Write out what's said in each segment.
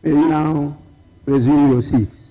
May you now resume your seats.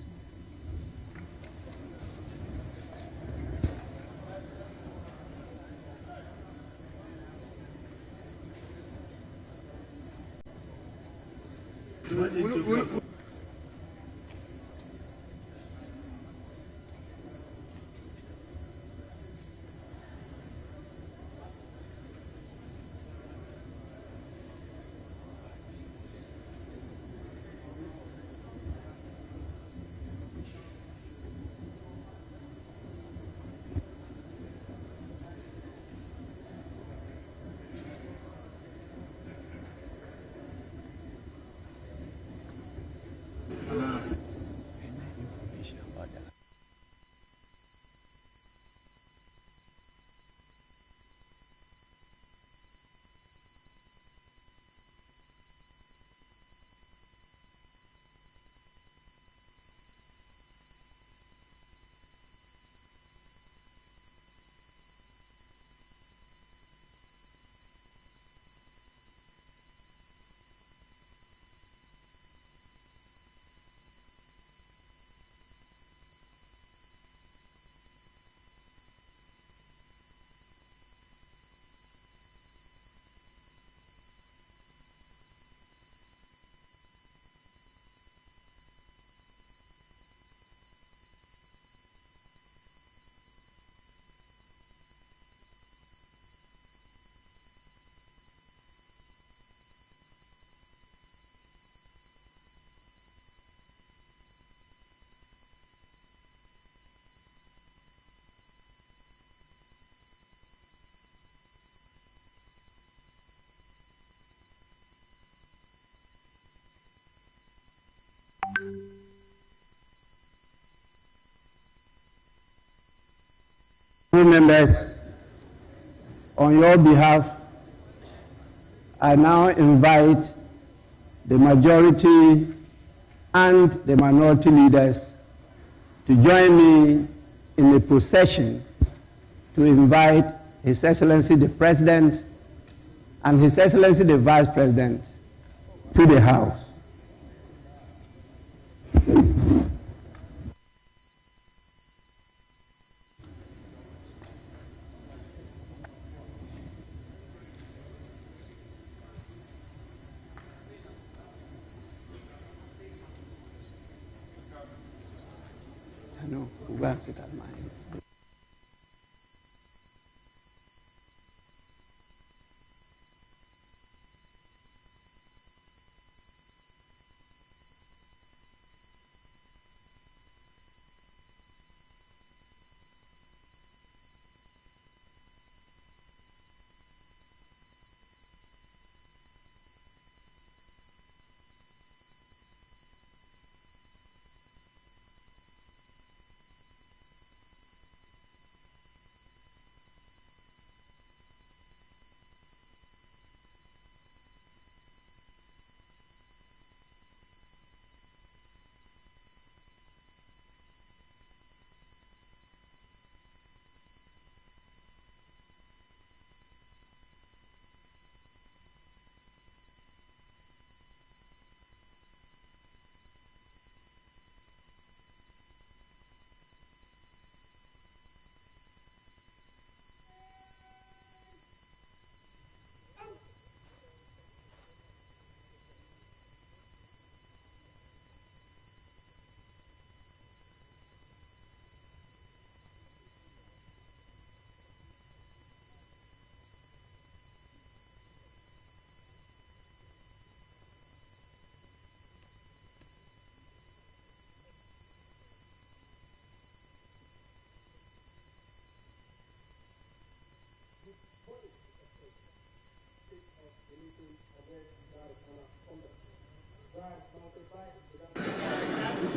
Members, on your behalf, I now invite the majority and the minority leaders to join me in a procession to invite His Excellency the President and His Excellency the Vice President to the House. No, we'll sit at mine.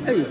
Hey.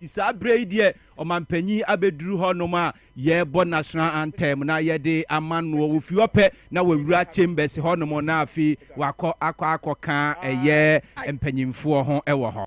isabre die omampanyi abeduru honom a yebo national anthem na yede amano wo fiope na wawura chambers honom na afi wakọ akọ eye empanyimfo ho ewo ho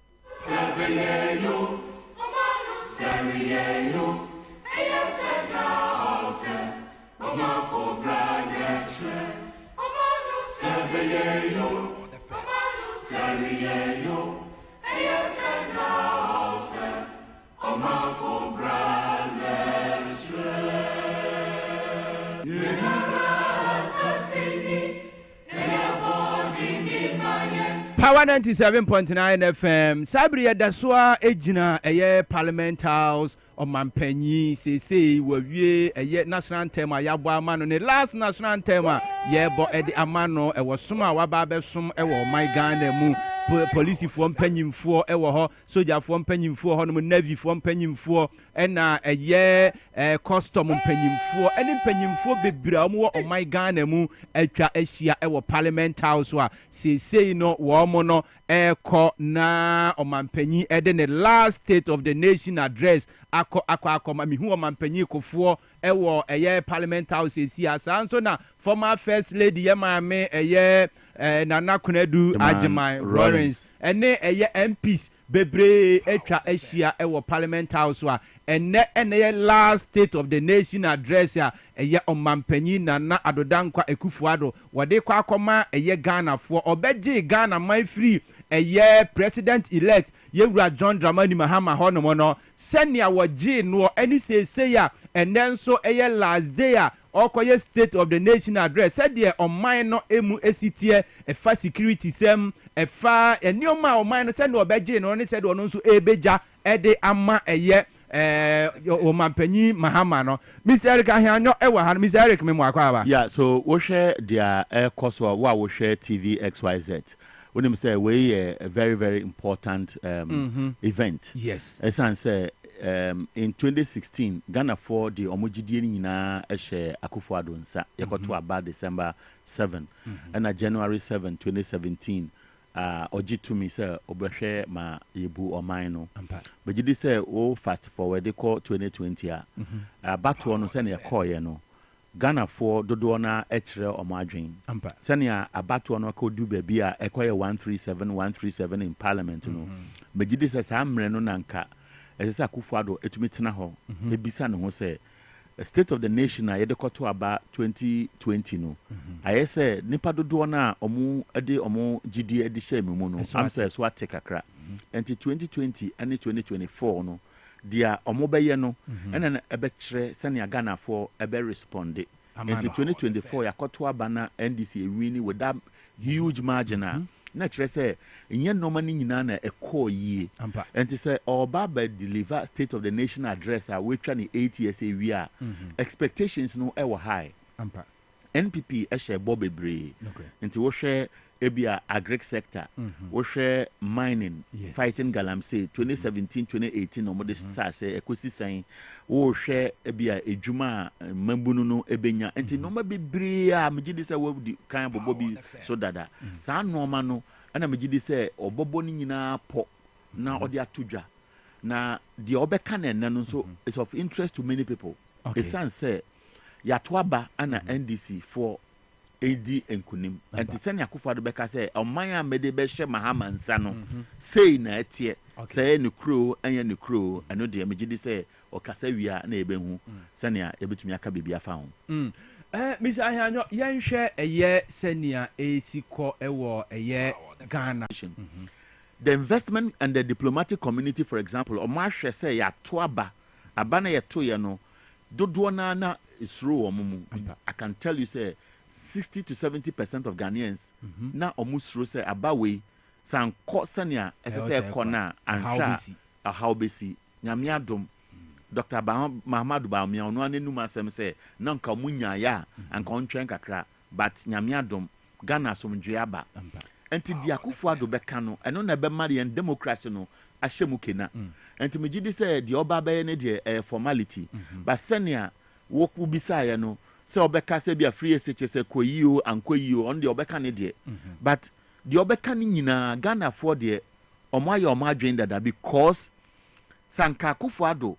Power 97.9 FM. Sabri Yadaswa Ejina Eye Parliament House Omampanyi Sese Wawie Eye National Anthem Yabo Amano ne last National Anthem Yebo Edi Amano Ewo Suma Wababe Sum Ewo My Ghana mu police for mpanyimfo ewo ho soldier for mpanyimfo ho no navy for mpanyimfo ena eye custom mpanyimfo ene mpanyimfo bebira mo o my Ghana mu atwa ahia ewo Parliament House a sei no wo mo no eko na omampanyi ede ne last state of the nation address akọ ma mihu omampanyi kofo ewo eye Parliament House esi asa nso na former first lady yemame eye Nana Kunedu Ajimai Lawrence ene eye MPs bebre etwa ahia ewo Parliament House a ene last state of the nation address a eye omampanyi Nana Adodankwa Ekufuado wode kwa akoma eye Ghana fo obeje Ghana man free eye president elect Yewura John Dramani Mahama hono no senia woje no eni sese ya enenso eye last day a okoye state of the nation address said the oman no emu esitie efa security sem efa enioma oman no said no obeje no ne said ono nso ebeja ede ama eye omampanyi Mahama no Mr. Eric ahanyo ewa han Mr. Eric memo akwa ba yeah so wo share their course wa wo share TV XYZ when him say we a very very important event yes esan say in 2016 Ghana for the omogidie nyina ehye Akufo-Addo nsa yekoto aba December 7 and January 7 2017 ogitumi say obehwe ma yebu oman no begidi say o fast forward ko 2020 battle no say na yekoye no Ghana for dodo na ekire omadwen senia abato no ko du baby a ekoye 137 in parliament no begidi say sa amre no nanka esesa Akufo-Addo etumi tena ho ebisa ne ho say state of the nation a yedekoto aba 2020 no ayese nipa dodo na omu ede omu gidi edi shame mu no amsa so atekakra enti 2020 and 2024 no dia omu beye no ena ebe kire senia Ghana for ebe responde enti 2024 yakoto aba na NDC ewini with that huge margin na kire say nye normal ni nyina na ekọ yie enti say oba ba deliver state of the nation address a we twa ni 8 years we are expectations no e high NPP e share bobebre enti wo hwe ebia agric sector wo hwe mining fighting galamsey 2017 2018 no mode start say ekosisan wo hwe ebia edwuma mambunu no ebenya enti no ma bebre a megidi say wo kan bobo bi so dada sa no ma no ana megidi say obobo ni nyina po na odi atodwa na the obeka na no so is of interest to many people esan say yatoaba ana NDC for AD enkunim enti sene Akufo-Addo beka say oman a mede be hye Mahama nsa no sei na etie say ne kro anya ne kro eno de megidi say okasa wia na ebehu sene ebetumi aka bibia fa ho Mr. Ahanyo yenhwe eye senia esiko ewo eye Ghana the investment and the diplomatic community for example omahwe say yatoaba abana yeto ye no dodo na isro omumu I can tell you say 60 to 70% of Ghanaians na omusro say abawe san ko sania esese ekona anhwa a hawbesi nyame adom Dr. Mahamadou Bawumia ono anenu masem say na nka munya ya anka ontwen kakra but nyame adom Ghana somdwe aba enti di Akufo-Addo beka no eno na be mari en democracy no ahyemu kena enti megidi say di oba be ne de formality but senia woku bisa ya no say obeka say bia free SHS koyio ankoyio on the obeka ne de but the obeka ni nyina Ghana for de omo aye omo adwen dada because sanka Akufo-Addo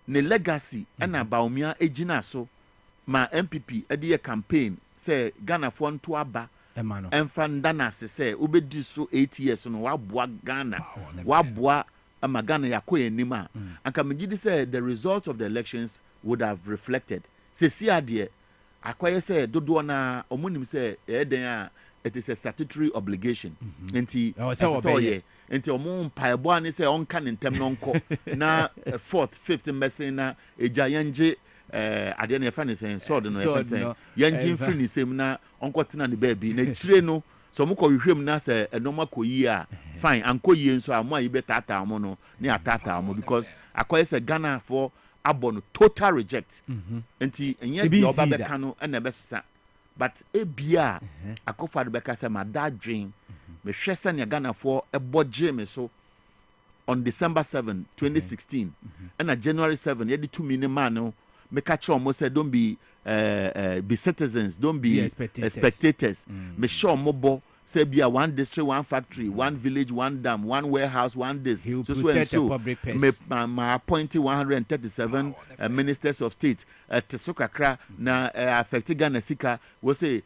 ne legacy na Bawumia ejina so ma MPP edi ye campaign say Ghana fo nto aba emfa ndana se say obedi so 8 years no waboa Ghana waboa ama Ghana yakoye anim anka megidi say the result of the elections would have reflected say si ade akoye say dodo na omunim say eden a it is a statutory obligation enti so ye enti omo mpaebo ani say onka ne ntem no nko na 4th 5th mbese na eja yanje ade na yefa ne say sword no yefa say yanje mfiri ne sem na onko tena ne baabi na chire no so mo ko hwehwem na say enoma koyi a fine anko yie nso a mo ayi betata mo no ne atata mo because akoye say Ghana for abon total reject enti enye bi oba beka no na besesa but ebia Akufo-Addo beka say ma dadwen me hwese ne Ghana for eboje me so on December 7 2016 and January 7 yedi 2 million man no me catch on mo say don't be citizens, don't be spectators. Me sure mobo say be a one district, one factory, one village, one dam, one warehouse, one this. So me my appointed 137 ministers of state to Sokakra na affected Ghana sika we say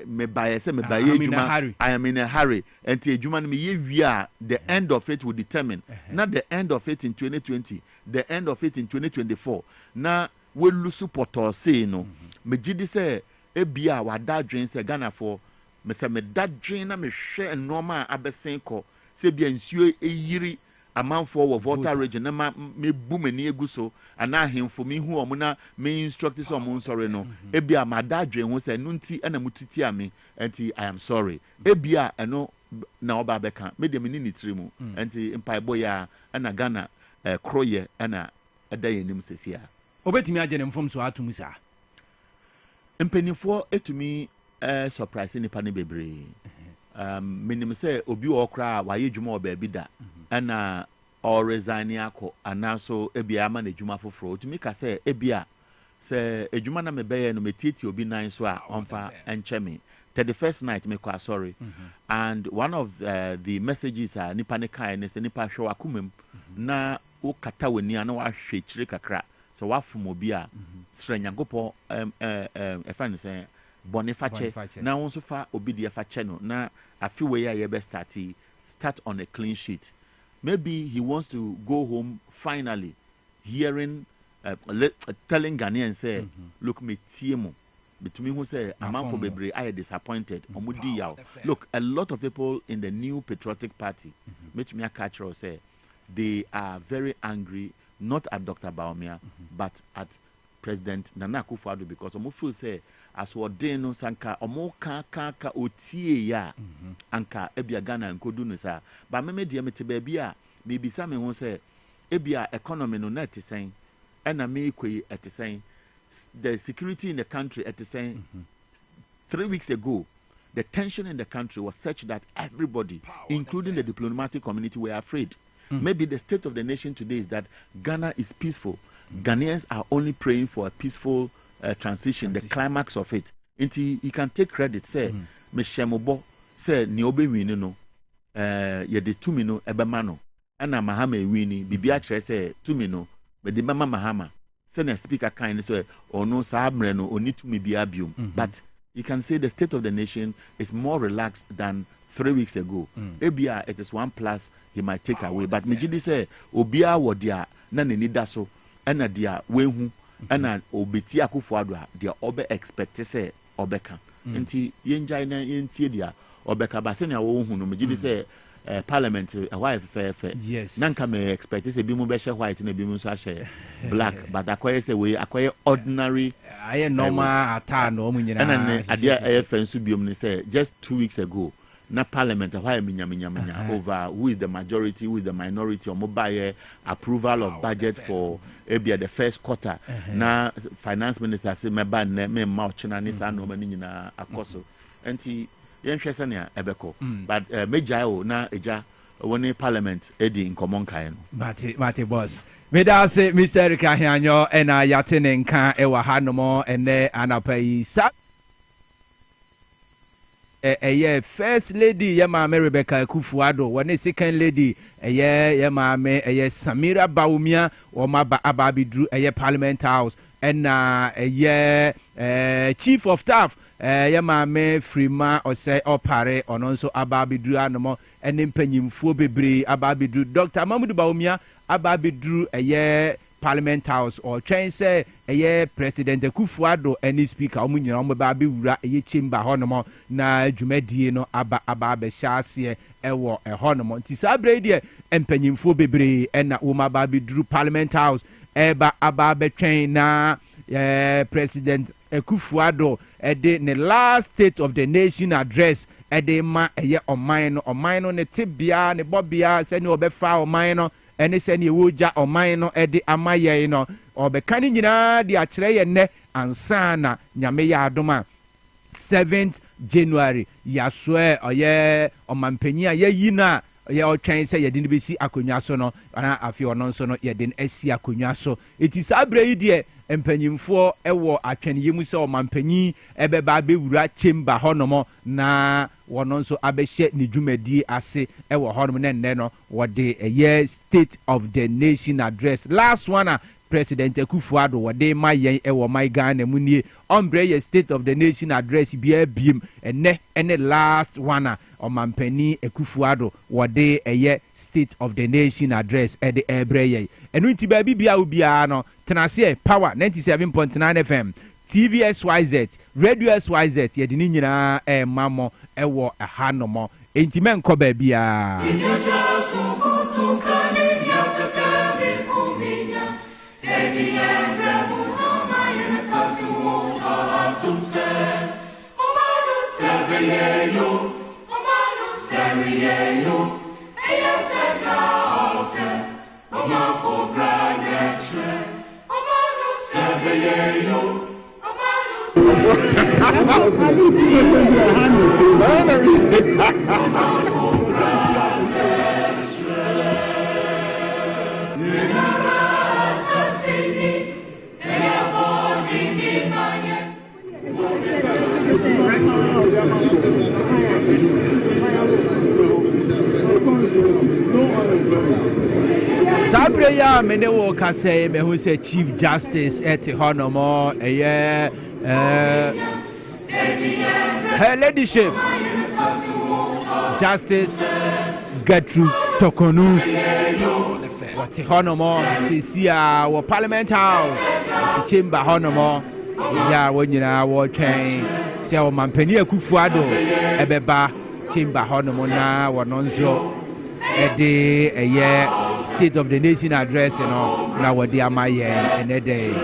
me buy say me buy juma I am in a hurry and the juma me ye the end of it will determine not the end of it in 2020, the end of it in 2024. Na we lose support or say no me gidi say ebia wa dadwen say Ghana for me say me dadwen na me hwe normal abesen ko say bia nsuo eyiri amanfo wo voter region na me bu mani egu so ana hemfo me hu omo na me instruct so omo sorry no ebia ma dadwen ho say no nti na mutiti ame enti I am sorry ebia eno na oba beka me de me ni nitirimu enti mpaebo ya na Ghana kroye na adayenim sesia obetimi agene mfom so atum sa mpenifo etumi surprise nipa ne bebre menim say obi wo kra wa yedwuma oba da na or resign yako anaso ebia ama na edwuma foforo otumi ka say ebia say edwuma na mebeye no metiti obi nan so a onfa encheme 31st night me kwa sorry and one of the messages nipa ne kai ne say nipa hwe wakumem na wo kata wani ana wa hwe chire kakra so wafum obi a sra nyankopɔ efa ne sɛ bonifache na won so fa obi de fache no na afi we ya ye be start on a clean sheet. Maybe he wants to go home finally hearing telling Ghanaians say look me tie mo between who say amount for bebre I disappointed omudi yaw. Look, a lot of people in the new patriotic party make me catch or say they are very angry not at Dr. Bawumia but at President Nana Akufo-Addo because omo feel say as wode no sanka omo ka otie ya anka ebia Ghana nkodu no sa ba me de mete ba bia me bisa me ho say ebia economy no na tesen ena me kwei etesen the security in the country etesen 3 weeks ago the tension in the country was such that everybody including the diplomatic community were afraid. Maybe the state of the nation today is that Ghana is peaceful. Ghanaians are only praying for a peaceful transition, the climax of it. Until you can take credit, say, Meshemobo, say, Niobe Winino, Yedi Tumino, Ebemano, Anna Mahama Winnie, Bibiatre, say, Tumino, but the Mama Mahama, send a speaker kind, say, or no Sabreno, or need to me be abium. But you can say the state of the nation is more relaxed than 3 weeks ago. Ebia, it is 1+ he might take away. But Mijidi say, Obia wo dia na ni da so, ena dia wehu, ena obeti Akufo-Addo dia obe expect say obeka. Nti yenjai na yentie dia obeka ba se na wo hu no Mijidi say Parliamentary why fe. Yes. Nanka me expect say bi mu be hye white na bi mu so hye black but akoye say we akoye ordinary aye normal ata no mu nyina. Ena adia fensu biom ni say just 2 weeks ago na parliament why minya over who is the majority, who is the minority or mobile approval of budget for ebia the first quarter. Na finance minister say me ban me mouth na ni sa no mani nyina akoso enti yen hwese ne ebeko but meja o na eja woni parliament edi nkomon kan no mate boss me da say Mr. Erika Hianyo ena yate ne nka e wa hanom ene anapai sa first lady ye maame Rebecca Akufo-Addo wone second lady ye maame Samira Bawumia o maba ababidru Parliament House and chief of staff ye maame Frima Osei Opare ononso ababidru anomo ene mpanyimfo bebre ababidru Dr. Mamudu Bawumia ababidru Parliament House or train say President Akufo-Addo any speaker omunyina ombaba wura chamber honomo na dwumadie no aba be hyase ewo honomo nti sabre de empanyimfo bebre na womaba bedru Parliament House aba be train na President Akufo-Addo de ne last State of the Nation address de ma oman no ne tibia ne bobia se ne obefa oman no ene se ne woja oman no de amaye no obeka ni nyina de akire ye ne ansa na nyame ya adoma 7th January yasoe oye omanpanyi a yayi na ye otwen se ye de besi akonwa so no ana afi ono nso no ye de asi akonwa so eti sabre yi de empanyimfo ewo atwenye mu se omanpanyi ebeba bewura chamber honomo na wono nso abehye ne dwumadi ase ewo honom ne nne no wode State of the Nation address last one President Akufo-Addo wode mayen ewo my Ghana mu nie ombre State of the Nation address bia biem ene last one omampani Akufo-Addo wode State of the Nation address ede ebreye enu nti ba bibia ubia no tenase power 97.9 FM TV SYZ Radio SYZ ye de ni nyina mamo ewo hanomo enti menko ba bia Sabre ya mene wo kase me hu se Chief Justice eti honomo her ladyship Justice Gertrude Tokonu wati honomo sisia wo Parliament House wati chamber honomo ya wonyina wo twen se o mampani Akufo-Addo ebeba chamber honomo na wononzo ede State of the Nation address na wodi amaye ene day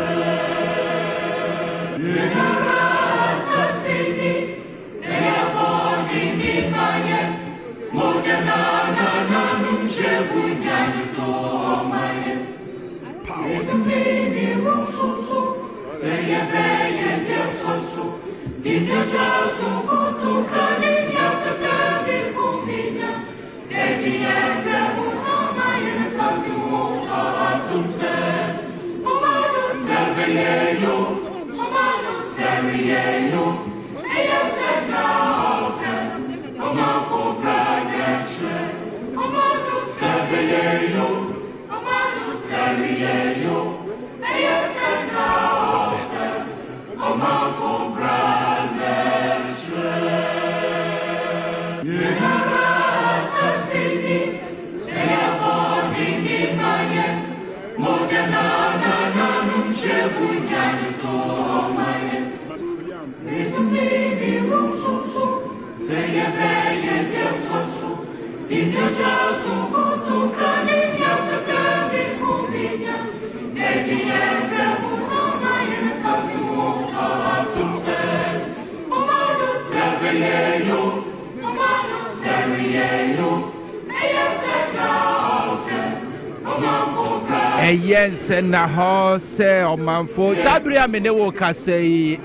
yes na ho se omanfo sabri amene wo kase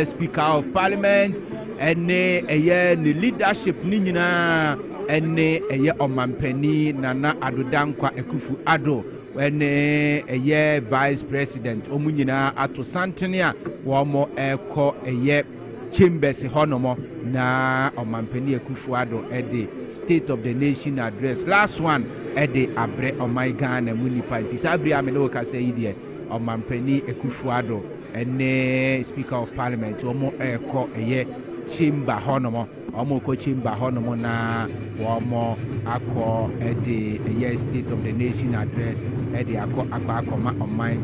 Speaker of Parliament ene ne leadership ni nyina ene omampani Nana Adodankwa Akufo-Addo ene Vice President omunyina ato santene a wo mo eko chambers honomo na Omampeni Akufo-Addo the State of the Nation address. Last one the abre Ghana munipa nti sabri amene ka say die Omampeni Akufo-Addo ene Speaker of Parliament omo eko eye chamber honomo omo ko chamber honomo na omo akọ the State of the Nation address the akọ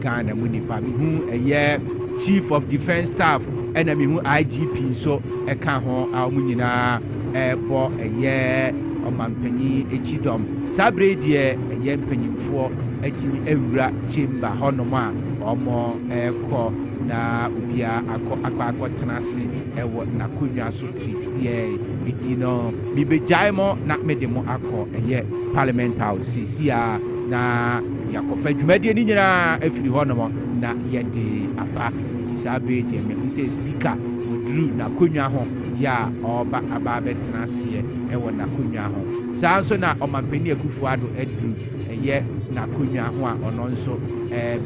Ghana munipa hu eye Chief of Defence Staff enemy hu IGP so eka ho amu nyina ebo eye Omampeni echidom sabre die eye mpanyimfo atimi ewura chamber honom a omo eko na ubia akọ tenase ewo na konwa so CCA etino mibejaimo na medemo akọ eye Parliament House CCA na yakofa dwumadie ni nyina afiri honom na yede aba tisabe de me say speaker odru na konwa ho ya oba aba betenase ewo na konwa ho sanso na Omampeni Akufo-Addo adru eye na konwa ho a ono nso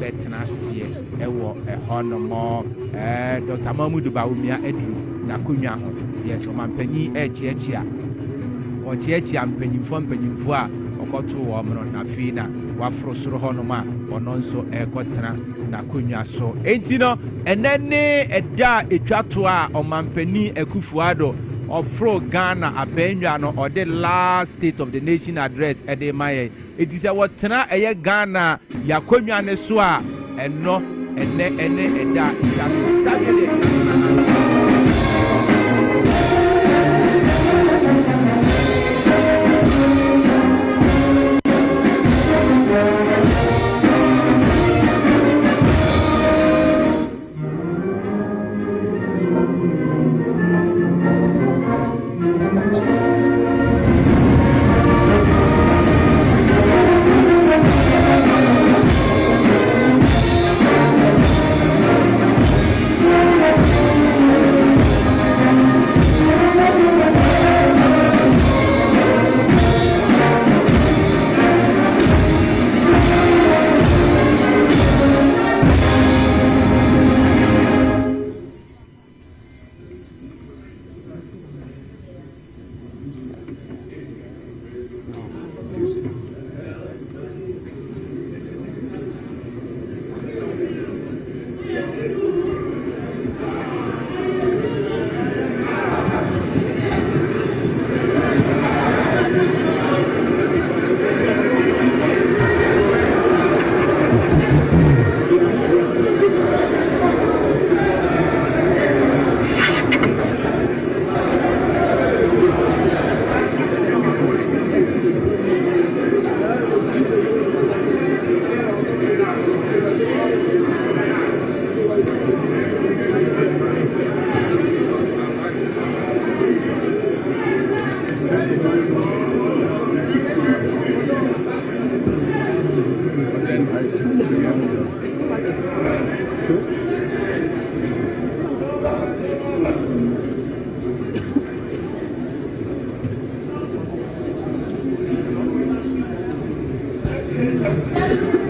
betenase ewo honomo Dr. Mahmoud Bawumia adru na konwa ho yes Omampeni echiechia ochiechia mpanyimfo a okoto wo mno na fi na wafro soro honoma ono nso ekotena na konwa so entino enene eda etwato a Omampeni Akufo-Addo ofro Ghana abenwa no or the last State of the Nation address ede maye etise wotena eye Ghana yakonwa ne so a eno ene eda etwato sabede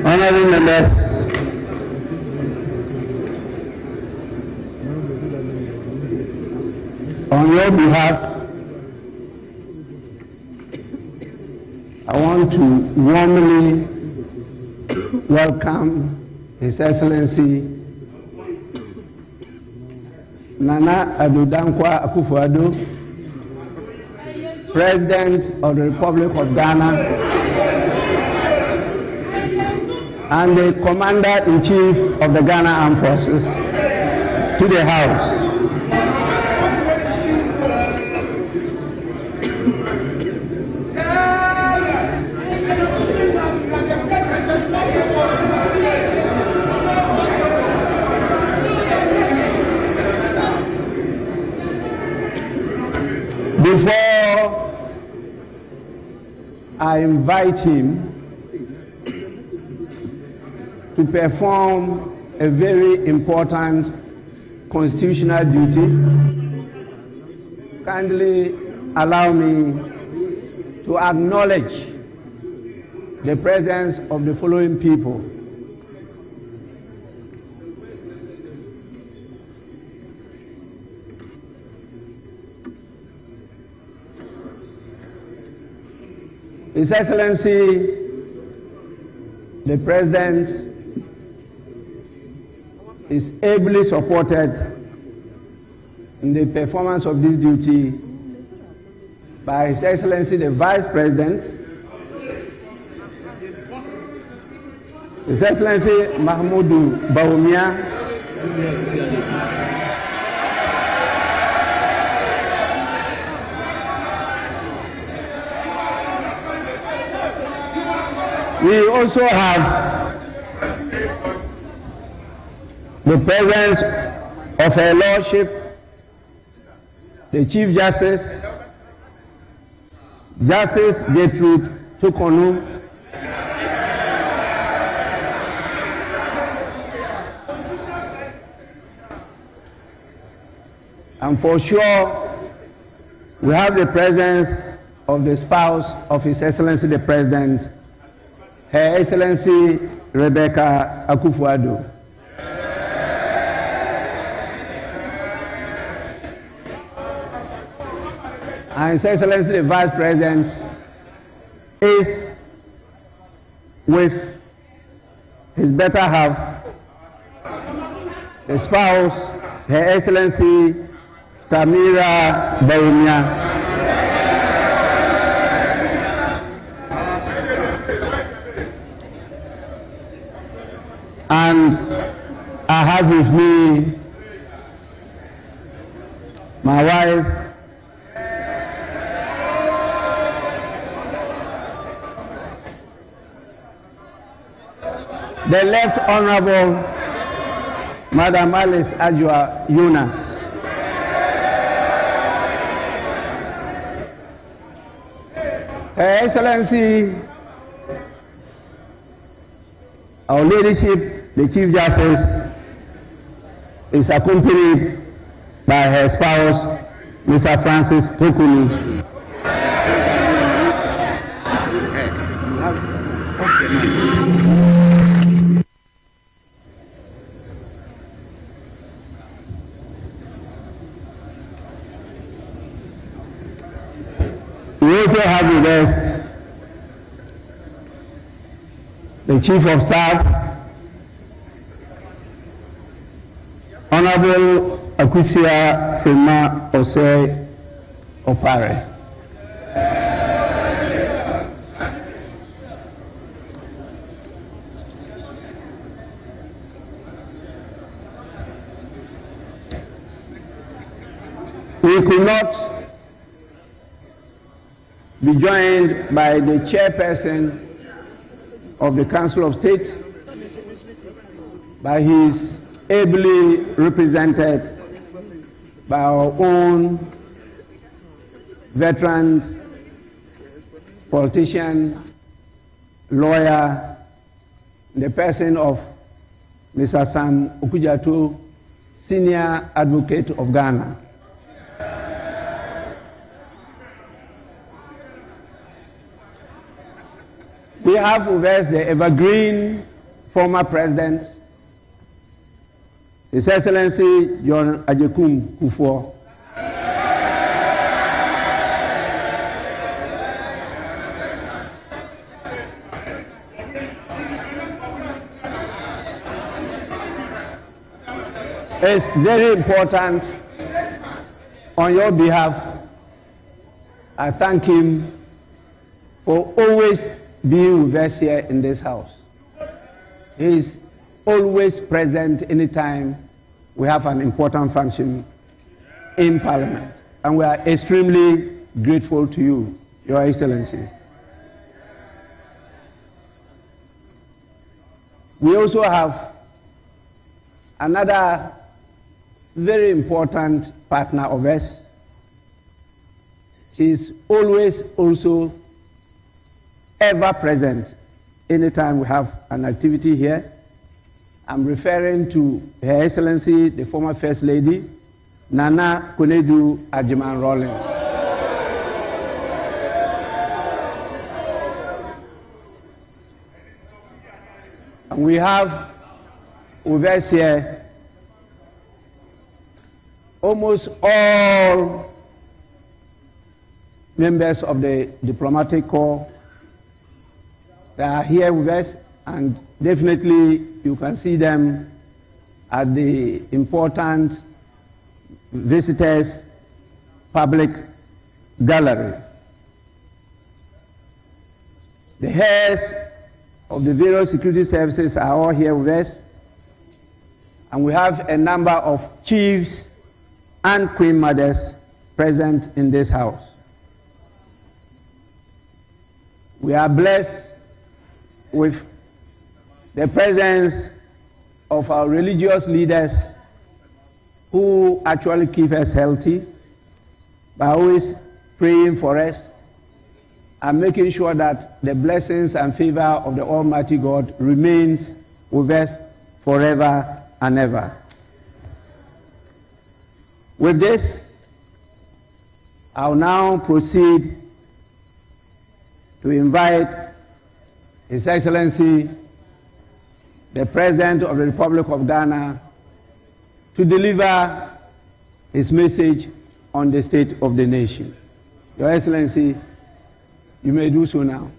Honorable members, on your behalf, I want to warmly welcome His Excellency Nana Addo Dankwa Akufo-Addo, President of the Republic of Ghana, and the Commander-in-Chief of the Ghana Armed Forces to the House. Before I invite him to perform a very important constitutional duty, kindly allow me to acknowledge the presence of the following people. His Excellency, the President, is ably supported in the performance of this duty by His Excellency, the Vice President, His Excellency Mahmoudou Bawumia, we also have the presence of Her Lordship, the Chief Justice, Justice Gertrude Tukonu, and for sure we have the presence of the spouse of His Excellency the President, Her Excellency Rebecca Akufo-Addo. And His Excellency the Vice President is with his better half, the spouse, Her Excellency Samira Bawumia. And I have with me my wife, the Left Honorable Madam Alice Ajua Yunus. Her Excellency, our Ladyship, the Chief Justice, is accompanied by her spouse, Mr. Francis Tokulu. We also have with us the Chief of Staff, Honorable Akufia Fema Osei Opare. We could not be joined by the chairperson of the Council of State, by his ably represented by our own veteran politician, lawyer, the person of Mr. Sam Okudzeto, Senior Advocate of Ghana. We have with us the evergreen former president, His Excellency John Ajekum Kufuor. It's very important on your behalf. I thank him for always being with us here in this house. He is always present anytime we have an important function in Parliament. And we are extremely grateful to you, Your Excellency. We also have another very important partner of us. She is always also ever present anytime we have an activity here. I'm referring to Her Excellency, the former First Lady, Nana Konadu Agyeman-Rawlings. And we have with us here almost all members of the diplomatic corps They are here with us, and definitely you can see them at the important visitors public gallery. The heads of the various security services are all here with us, and we have a number of chiefs and queen mothers present in this house. We are blessed with the presence of our religious leaders who actually keep us healthy by always praying for us and making sure that the blessings and favor of the Almighty God remains with us forever and ever. With this, I'll now proceed to invite His Excellency, the President of the Republic of Ghana, to deliver his message on the state of the nation. Your Excellency, you may do so now.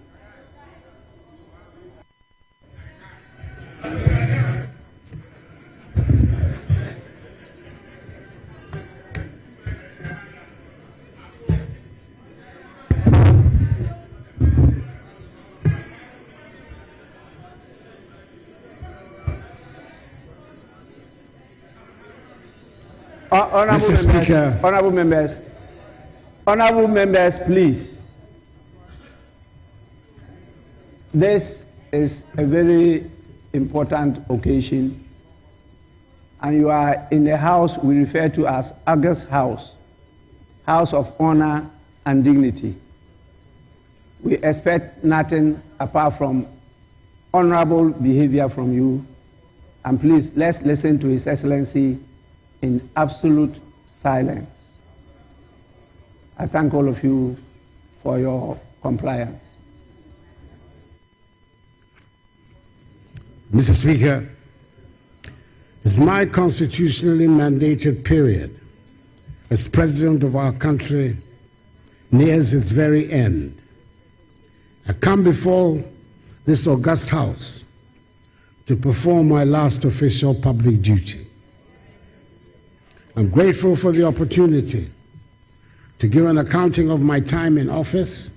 Honorable members, please. This is a very important occasion, and you are in the house we refer to as August House, House of Honor and Dignity. We expect nothing apart from honorable behavior from you, and please, let's listen to His Excellency in absolute silence. I thank all of you for your compliance. Mr. Speaker, it's my constitutionally mandated period as President of our country nears its very end. I come before this august House to perform my last official public duty. I'm grateful for the opportunity to give an accounting of my time in office,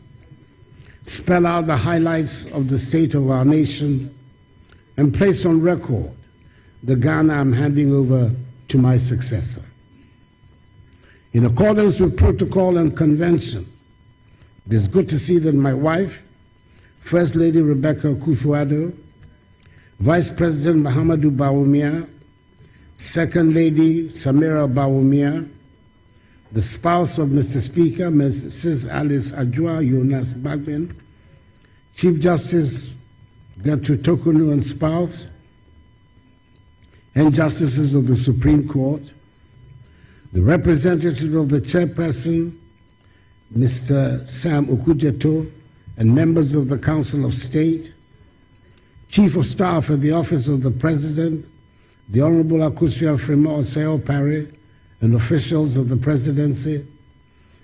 spell out the highlights of the state of our nation, and place on record the Ghana I'm handing over to my successor. In accordance with protocol and convention, it is good to see that my wife, First Lady Rebecca Akufo-Addo, Vice President Mahamadou Bawumia, Second Lady Samira Bawumia, the spouse of Mr. Speaker, Mrs. Alice Adjoa Jonas Bagbin, Chief Justice Gertrude Tokunu and spouse, and justices of the Supreme Court, the representative of the chairperson, Mr. Sam Okujeto, and members of the Council of State, Chief of Staff at the Office of the President, the Honorable Akosua Frema Oseo Parry, and officials of the Presidency,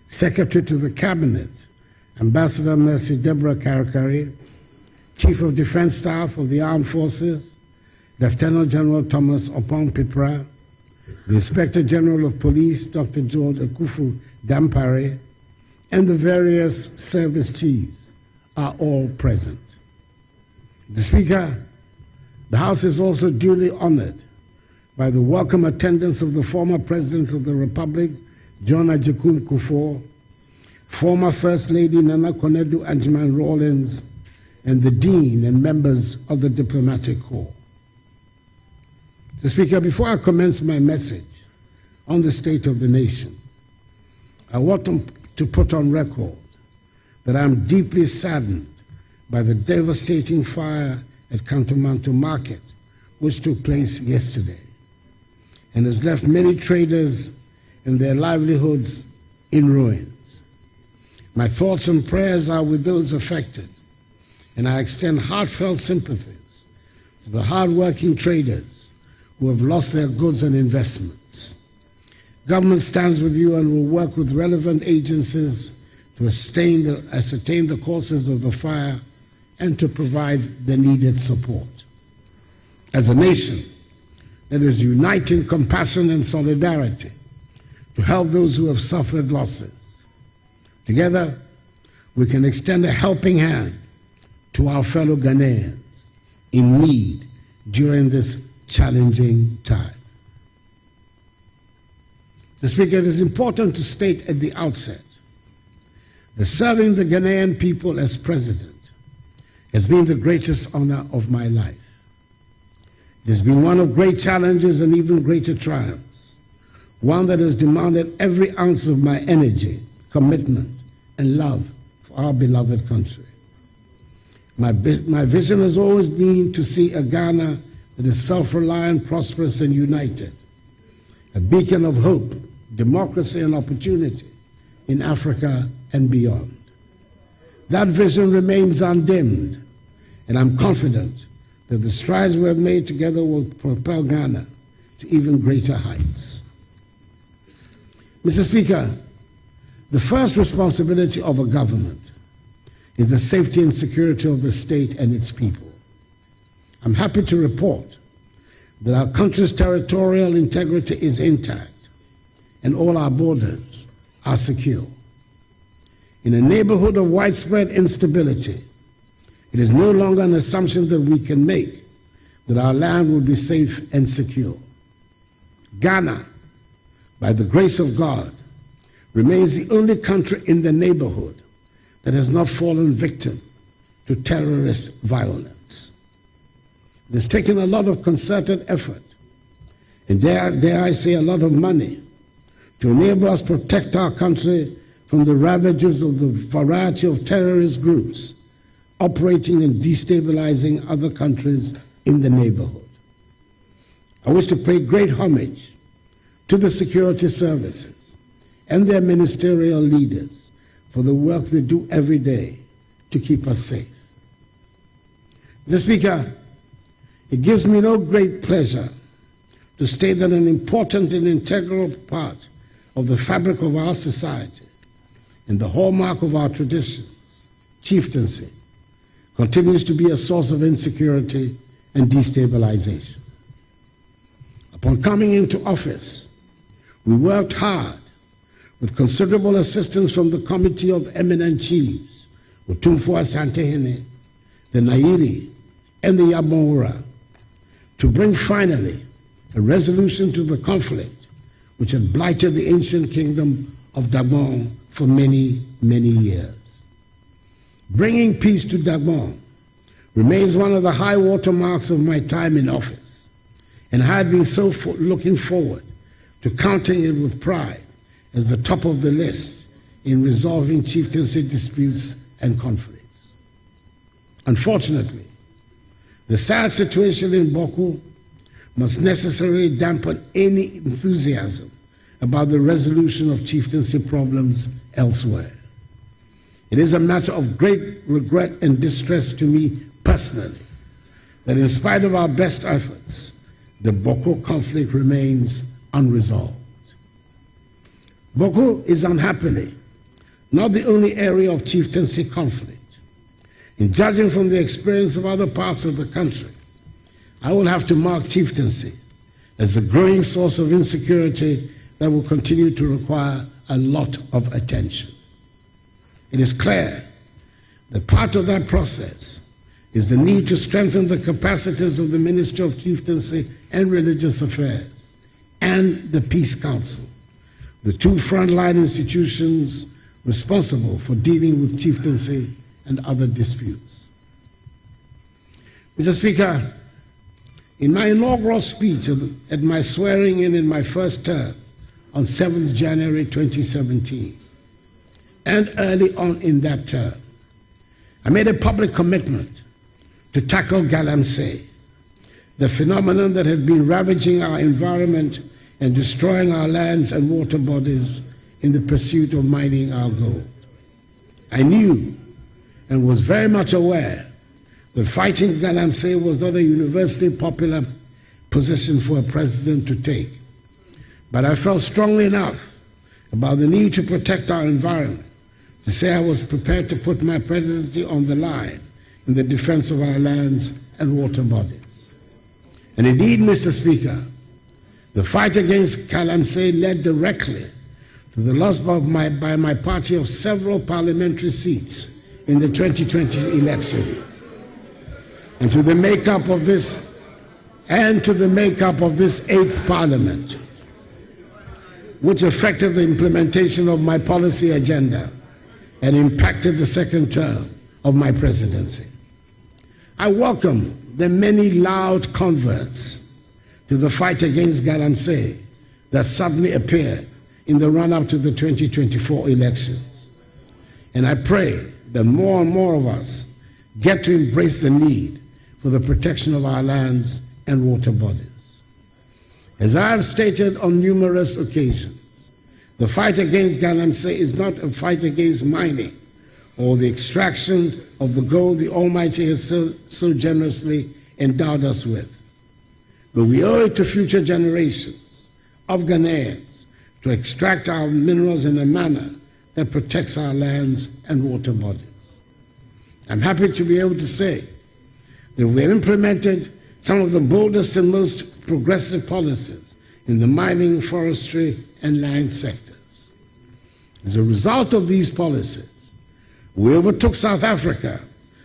Secretary to the Cabinet, Ambassador Mercy Deborah Karakari, Chief of Defense Staff of the Armed Forces, Lieutenant General Thomas Opong Pipra, the Inspector General of Police, Dr. George Akufu Dampare, and the various service chiefs are all present. The Speaker, the House is also duly honored by the welcome attendance of the former President of the Republic, John Agyekum Kufuor, former First Lady Nana Konadu Agyeman-Rawlings, and the Dean and members of the Diplomatic Corps. Mr. Speaker, before I commence my message on the state of the nation, I want to put on record that I am deeply saddened by the devastating fire at Kantomanto Market, which took place yesterday, and has left many traders and their livelihoods in ruins. My thoughts and prayers are with those affected, and I extend heartfelt sympathies to the hard-working traders who have lost their goods and investments. Government stands with you and will work with relevant agencies to ascertain the causes of the fire and to provide the needed support. As a nation that is united in compassion and solidarity to help those who have suffered losses, together we can extend a helping hand to our fellow Ghanaians in need during this challenging time. Mr. Speaker, it is important to state at the outset that serving the Ghanaian people as president has been the greatest honor of my life. It has been one of great challenges and even greater triumphs, one that has demanded every ounce of my energy, commitment, and love for our beloved country. My vision has always been to see a Ghana that is self-reliant, prosperous, and united, a beacon of hope, democracy, and opportunity in Africa and beyond. That vision remains undimmed, and I'm confident that the strides we have made together will propel Ghana to even greater heights. Mr. Speaker, the first responsibility of a government is the safety and security of the state and its people. I'm happy to report that our country's territorial integrity is intact and all our borders are secure. In a neighborhood of widespread instability, it is no longer an assumption that we can make that our land will be safe and secure. Ghana, by the grace of God, remains the only country in the neighborhood that has not fallen victim to terrorist violence. It has taken a lot of concerted effort, and dare I say a lot of money, to enable us to protect our country from the ravages of the variety of terrorist groups operating and destabilizing other countries in the neighborhood. I wish to pay great homage to the security services and their ministerial leaders for the work they do every day to keep us safe. Mr. Speaker, it gives me no great pleasure to state that an important and integral part of the fabric of our society and the hallmark of our traditions, chieftaincy, continues to be a source of insecurity and destabilization. Upon coming into office, we worked hard with considerable assistance from the Committee of Eminent Chiefs, Otumfo Asantehene, the Nairi, and the Yabonwura, to bring finally a resolution to the conflict which had blighted the ancient kingdom of Gabon for many, many years. Bringing peace to Gabon remains one of the high watermarks of my time in office, and I had been so looking forward to counting it with pride as the top of the list in resolving chieftaincy disputes and conflicts. Unfortunately, the sad situation in Boko must necessarily dampen any enthusiasm about the resolution of chieftaincy problems elsewhere. It is a matter of great regret and distress to me personally that in spite of our best efforts, the Boko conflict remains unresolved. Boko is unhappily not the only area of chieftaincy conflict. In judging from the experience of other parts of the country, I will have to mark chieftaincy as a growing source of insecurity that will continue to require a lot of attention. It is clear that part of that process is the need to strengthen the capacities of the Ministry of Chieftaincy and Religious Affairs and the Peace Council, the two frontline institutions responsible for dealing with chieftaincy and other disputes. Mr. Speaker, in my inaugural speech at my swearing in my first term on 7th January 2017, and early on in that term, I made a public commitment to tackle galamsey, the phenomenon that had been ravaging our environment and destroying our lands and water bodies in the pursuit of mining our gold. I knew and was very much aware that fighting galamsey was not a universally popular position for a president to take. But I felt strongly enough about the need to protect our environment to say I was prepared to put my presidency on the line in the defense of our lands and water bodies. And indeed, Mr. Speaker, the fight against galamsey led directly to the loss by my party of several parliamentary seats in the 2020 elections, and to the makeup of this 8th Parliament, which affected the implementation of my policy agenda and impacted the second term of my presidency. I welcome the many loud converts to the fight against galamsey that suddenly appeared in the run-up to the 2024 elections. And I pray that more and more of us get to embrace the need for the protection of our lands and water bodies. As I have stated on numerous occasions, the fight against galamsey is not a fight against mining or the extraction of the gold the Almighty has so generously endowed us with. But we owe it to future generations of Ghanaians to extract our minerals in a manner that protects our lands and water bodies. I'm happy to be able to say that we have implemented some of the boldest and most progressive policies in the mining, forestry, and land sectors. As a result of these policies, we overtook South Africa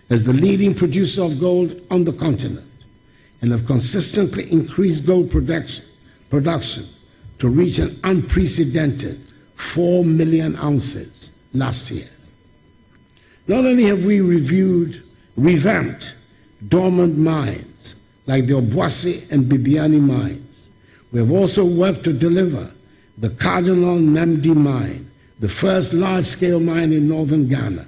as the leading producer of gold on the continent and have consistently increased gold production to reach an unprecedented 4 million ounces last year. Not only have we revamped dormant mines like the Obuasi and Bibiani mines, we have also worked to deliver the Cardinal Namdi mine, the first large-scale mine in northern Ghana,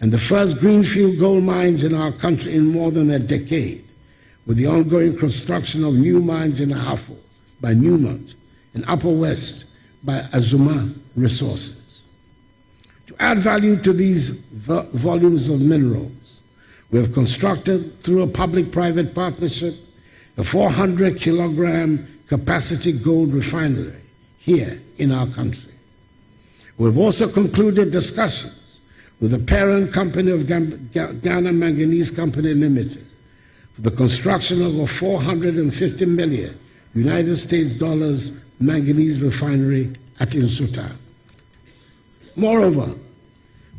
and the first greenfield gold mines in our country in more than a decade, with the ongoing construction of new mines in Ahafo by Newmont and Upper West by Azuma Resources. To add value to these volumes of minerals, we have constructed, through a public-private partnership, a 400-kilogram capacity gold refinery here in our country. We have also concluded discussions with the parent company of Ghana Manganese Company Limited for the construction of a $450 million United States dollars manganese refinery at Nsuta. Moreover,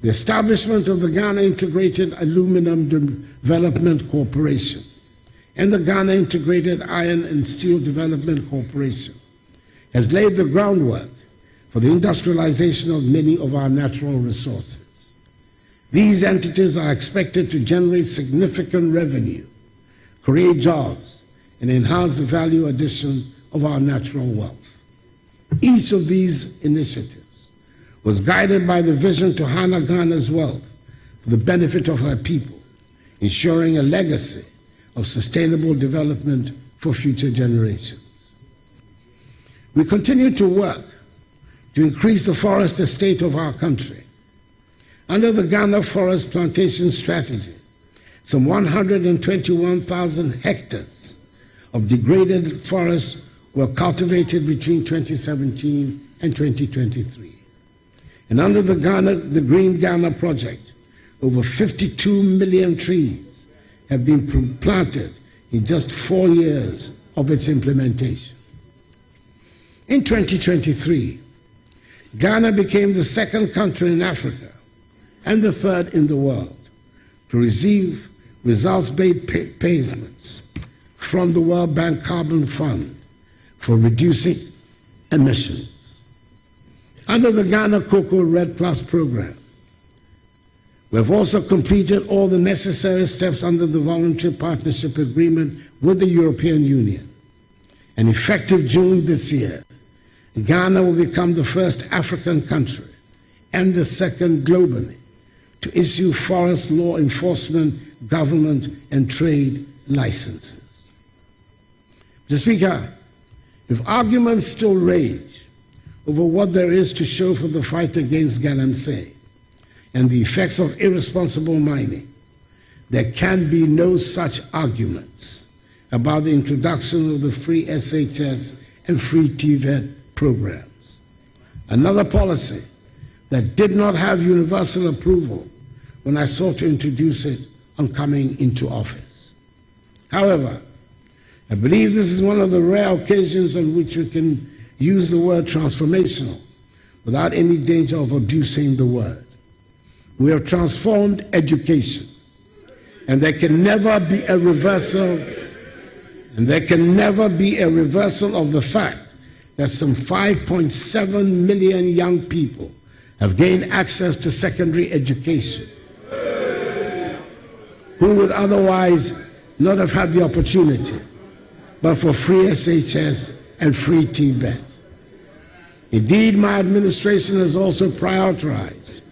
the establishment of the Ghana Integrated Aluminum Development Corporation and the Ghana Integrated Iron and Steel Development Corporation has laid the groundwork for the industrialization of many of our natural resources. These entities are expected to generate significant revenue, create jobs, and enhance the value addition of our natural wealth. Each of these initiatives was guided by the vision to harness Ghana's wealth for the benefit of her people, ensuring a legacy of sustainable development for future generations. We continue to work to increase the forest estate of our country. Under the Ghana Forest Plantation Strategy, some 121,000 hectares of degraded forests were cultivated between 2017 and 2023. And under the Green Ghana Project, over 52 million trees have been planted in just 4 years of its implementation. In 2023, Ghana became the second country in Africa and the third in the world to receive results-based payments from the World Bank Carbon Fund for reducing emissions. Under the Ghana Cocoa Red Plus program, we have also completed all the necessary steps under the voluntary partnership agreement with the European Union. And effective June this year, Ghana will become the first African country and the second globally to issue forest law enforcement, government, and trade licenses. Mr. Speaker, if arguments still rage over what there is to show for the fight against galamsey and the effects of irresponsible mining, there can be no such arguments about the introduction of the free SHS and free TVET programs. Another policy that did not have universal approval when I sought to introduce it on coming into office. However, I believe this is one of the rare occasions on which we can use the word transformational without any danger of abusing the word. We have transformed education, and there can never be a reversal, of the fact that some 5.7 million young people have gained access to secondary education who would otherwise not have had the opportunity but for free SHS and free TVET. Indeed, my administration has also prioritized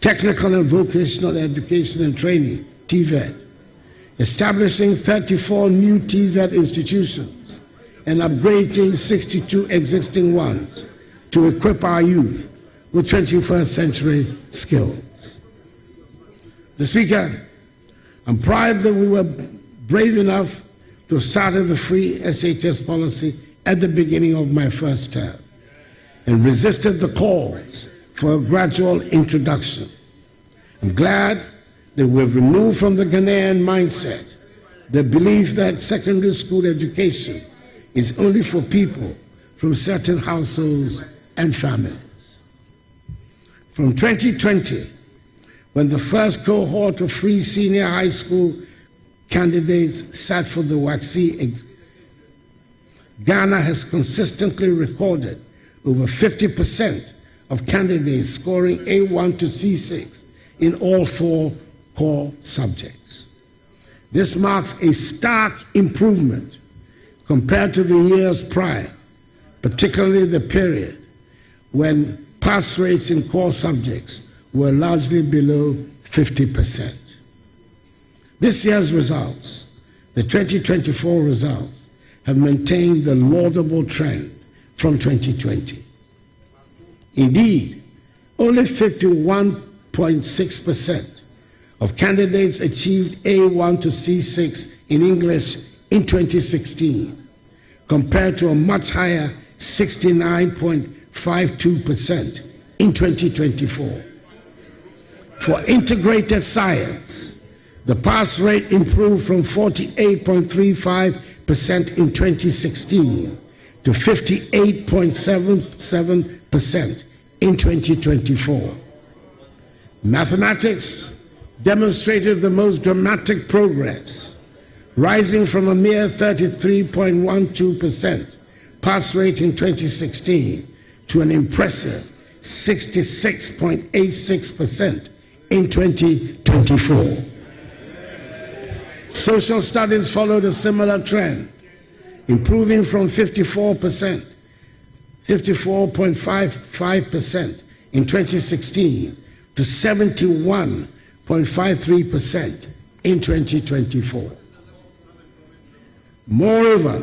technical and vocational education and training, TVET, establishing 34 new TVET institutions and upgrading 62 existing ones to equip our youth with 21st century skills. Mr. Speaker, I'm proud that we were brave enough to have started the free SHS policy at the beginning of my first term and resisted the calls for a gradual introduction. I'm glad that we've removed from the Ghanaian mindset the belief that secondary school education is only for people from certain households and families. From 2020, when the first cohort of free senior high school candidates sat for the WACC, Ghana has consistently recorded over 50% of candidates scoring A1 to C6 in all 4 core subjects. This marks a stark improvement compared to the years prior, particularly the period when pass rates in core subjects were largely below 50%. This year's results, the 2024 results, have maintained the laudable trend from 2020. Indeed, only 51.6% of candidates achieved A1 to C6 in English in 2016, compared to a much higher 69.52% in 2024. For integrated science, the pass rate improved from 48.35% in 2016 to 58.77% in 2024. Mathematics demonstrated the most dramatic progress, rising from a mere 33.12% pass rate in 2016 to an impressive 66.86% in 2024. Social studies followed a similar trend, improving from 54.55% in 2016 to 71.53% in 2024. Moreover,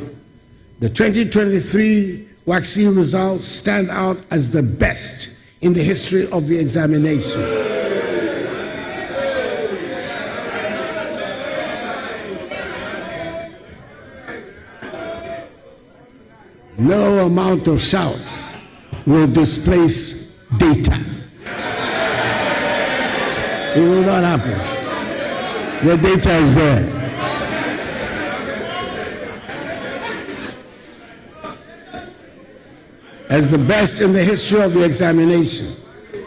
the 2023 WACC results stand out as the best in the history of the examination. No amount of shouts will displace data. It will not happen. The data is there. As the best in the history of the examination,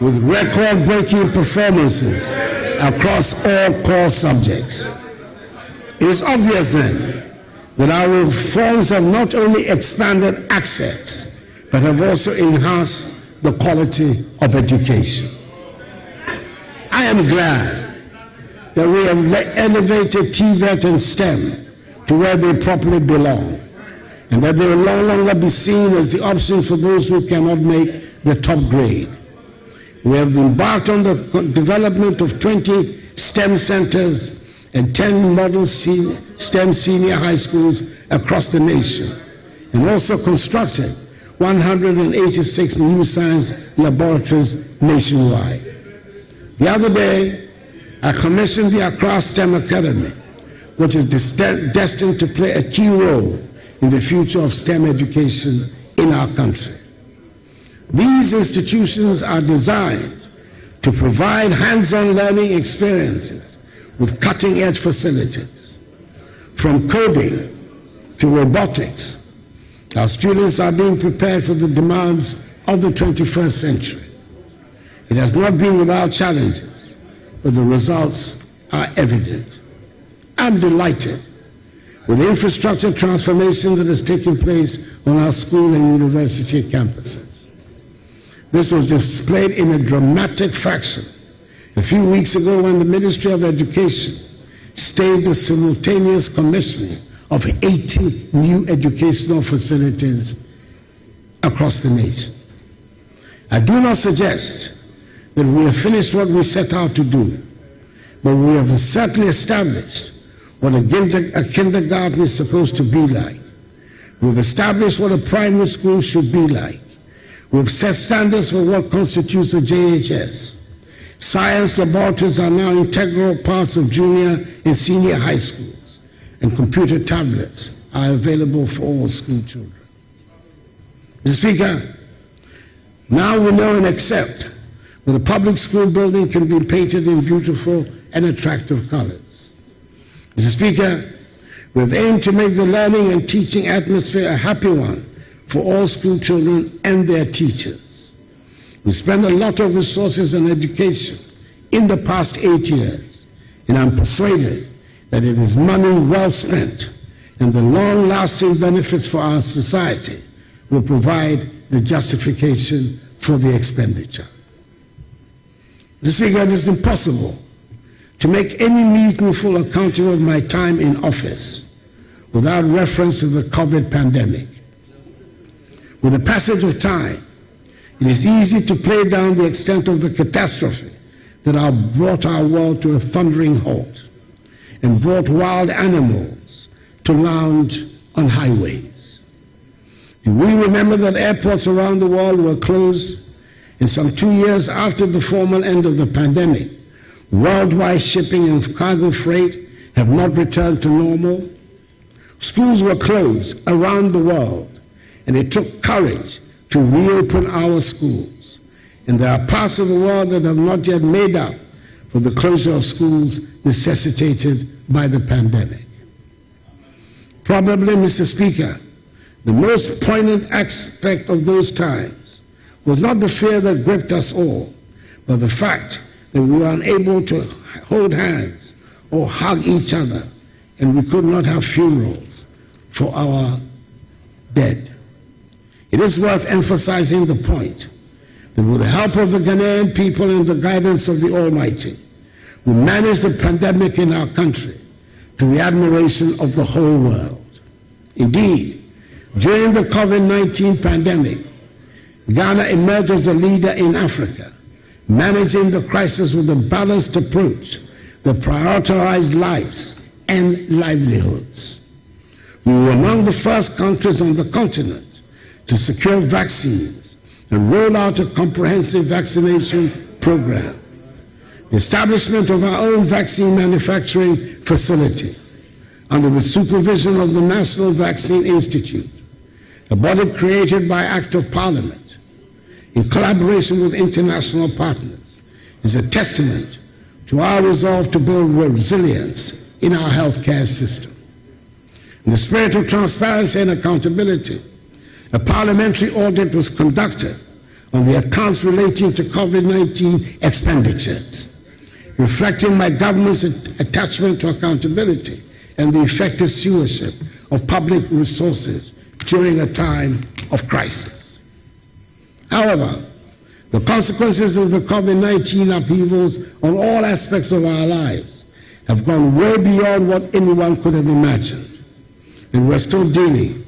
with record-breaking performances across all core subjects. It is obvious then that our reforms have not only expanded access, but have also enhanced the quality of education. I am glad that we have elevated TVET and STEM to where they properly belong, and that they will no longer be seen as the option for those who cannot make the top grade. We have embarked on the development of 20 STEM centers and 10 model STEM senior high schools across the nation, and also constructed 186 new science laboratories nationwide. The other day, I commissioned the Accra STEM Academy, which is destined to play a key role in the future of STEM education in our country. These institutions are designed to provide hands-on learning experiences with cutting-edge facilities. From coding to robotics, our students are being prepared for the demands of the 21st century. It has not been without challenges, but the results are evident. I'm delighted with the infrastructure transformation that has taken place on our school and university campuses. This was displayed in a dramatic fashion a few weeks ago when the Ministry of Education staged the simultaneous commissioning of 80 new educational facilities across the nation. I do not suggest that we have finished what we set out to do, but we have certainly established what a kindergarten is supposed to be like. We've established what a primary school should be like. We've set standards for what constitutes a JHS. Science laboratories are now integral parts of junior and senior high schools, and computer tablets are available for all school children. Mr. Speaker, now we know and accept that a public school building can be painted in beautiful and attractive colors. Mr. Speaker, we've aimed to make the learning and teaching atmosphere a happy one for all school children and their teachers. We spent a lot of resources on education in the past 8 years, and I'm persuaded that it is money well spent, and the long-lasting benefits for our society will provide the justification for the expenditure. Mr. Speaker, it is impossible to make any meaningful accounting of my time in office without reference to the COVID pandemic. With the passage of time, it is easy to play down the extent of the catastrophe that brought our world to a thundering halt and brought wild animals to lounge on highways. Do we remember that airports around the world were closed, and some 2 years after the formal end of the pandemic, worldwide shipping and cargo freight have not returned to normal? Schools were closed around the world, and it took courage to reopen our schools. And there are parts of the world that have not yet made up for the closure of schools necessitated by the pandemic. Probably, Mr. Speaker, the most poignant aspect of those times was not the fear that gripped us all, but the fact that we were unable to hold hands or hug each other, and we could not have funerals for our dead. It is worth emphasizing the point that with the help of the Ghanaian people and the guidance of the Almighty, we managed the pandemic in our country to the admiration of the whole world. Indeed, during the COVID-19 pandemic, Ghana emerged as a leader in Africa, managing the crisis with a balanced approach that prioritized lives and livelihoods. We were among the first countries on the continent to secure vaccines and roll out a comprehensive vaccination program. The establishment of our own vaccine manufacturing facility under the supervision of the National Vaccine Institute, a body created by Act of Parliament, in collaboration with international partners, is a testament to our resolve to build resilience in our healthcare system. In the spirit of transparency and accountability, a parliamentary audit was conducted on the accounts relating to COVID-19 expenditures, reflecting my government's attachment to accountability and the effective stewardship of public resources during a time of crisis. However, the consequences of the COVID-19 upheavals on all aspects of our lives have gone way beyond what anyone could have imagined, and we're still dealing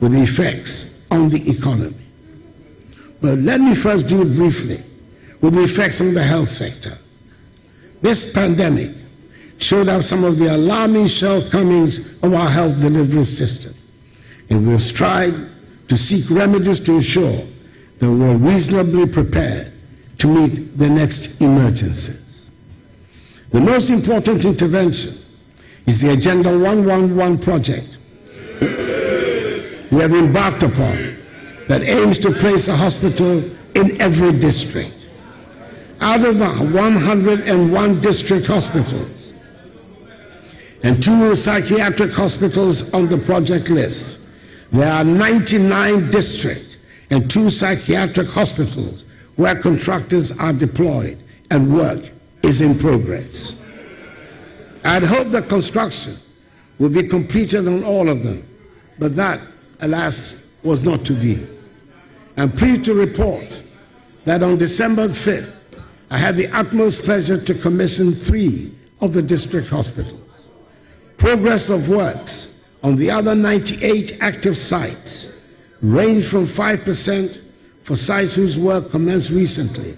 with the effects on the economy. But let me first deal briefly with the effects on the health sector. This pandemic showed up some of the alarming shortcomings of our health delivery system, and we have strived to seek remedies to ensure that we're reasonably prepared to meet the next emergencies. The most important intervention is the Agenda 111 project we have embarked upon that aims to place a hospital in every district. Out of the 101 district hospitals, and 2 psychiatric hospitals on the project list. There are 99 district and 2 psychiatric hospitals where contractors are deployed and work is in progress. I'd hoped that construction would be completed on all of them, but that, alas, was not to be. I'm pleased to report that on December 5th, I had the utmost pleasure to commission 3 of the district hospitals. Progress of works on the other 98 active sites range from 5% for sites whose work commenced recently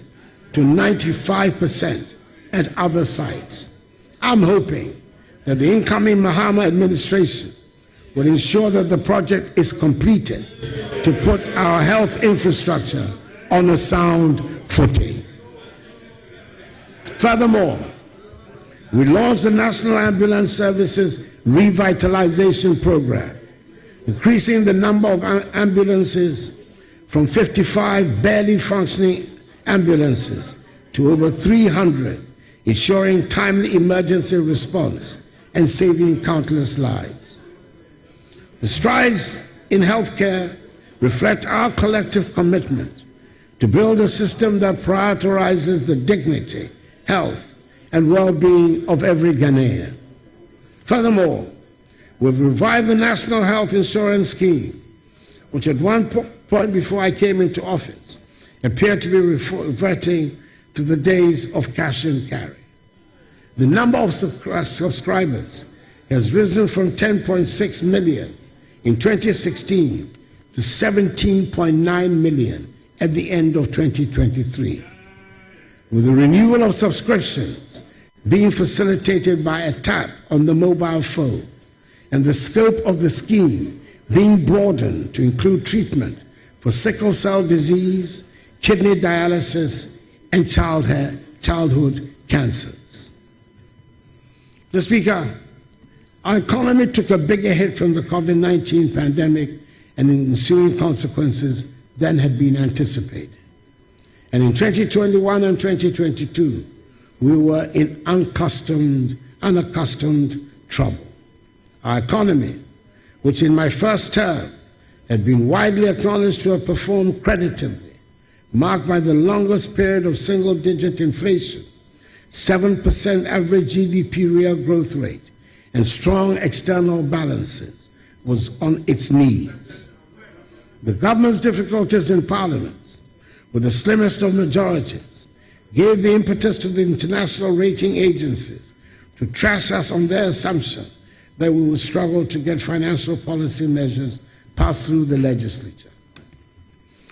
to 95% at other sites. I'm hoping that the incoming Mahama administration will ensure that the project is completed to put our health infrastructure on a sound footing. Furthermore, we launched the National Ambulance Services Revitalization Program, increasing the number of ambulances from 55 barely functioning ambulances to over 300, ensuring timely emergency response and saving countless lives. The strides in healthcare reflect our collective commitment to build a system that prioritizes the dignity, health, and well-being of every Ghanaian. Furthermore, we've revived the National Health Insurance Scheme, which at one point before I came into office appeared to be reverting to the days of cash and carry. The number of subscribers has risen from 10.6 million in 2016 to 17.9 million at the end of 2023. With the renewal of subscriptions being facilitated by a tap on the mobile phone and the scope of the scheme being broadened to include treatment for sickle cell disease, kidney dialysis, and childhood cancers. Mr. Speaker, our economy took a bigger hit from the COVID-19 pandemic and ensuing consequences than had been anticipated. And in 2021 and 2022, we were in unaccustomed trouble. Our economy, which in my first term had been widely acknowledged to have performed creditably, marked by the longest period of single-digit inflation, 7% average GDP real growth rate, and strong external balances, was on its knees. The government's difficulties in Parliament, with the slimmest of majorities, gave the impetus to the international rating agencies to trash us on their assumption that we would struggle to get financial policy measures passed through the legislature.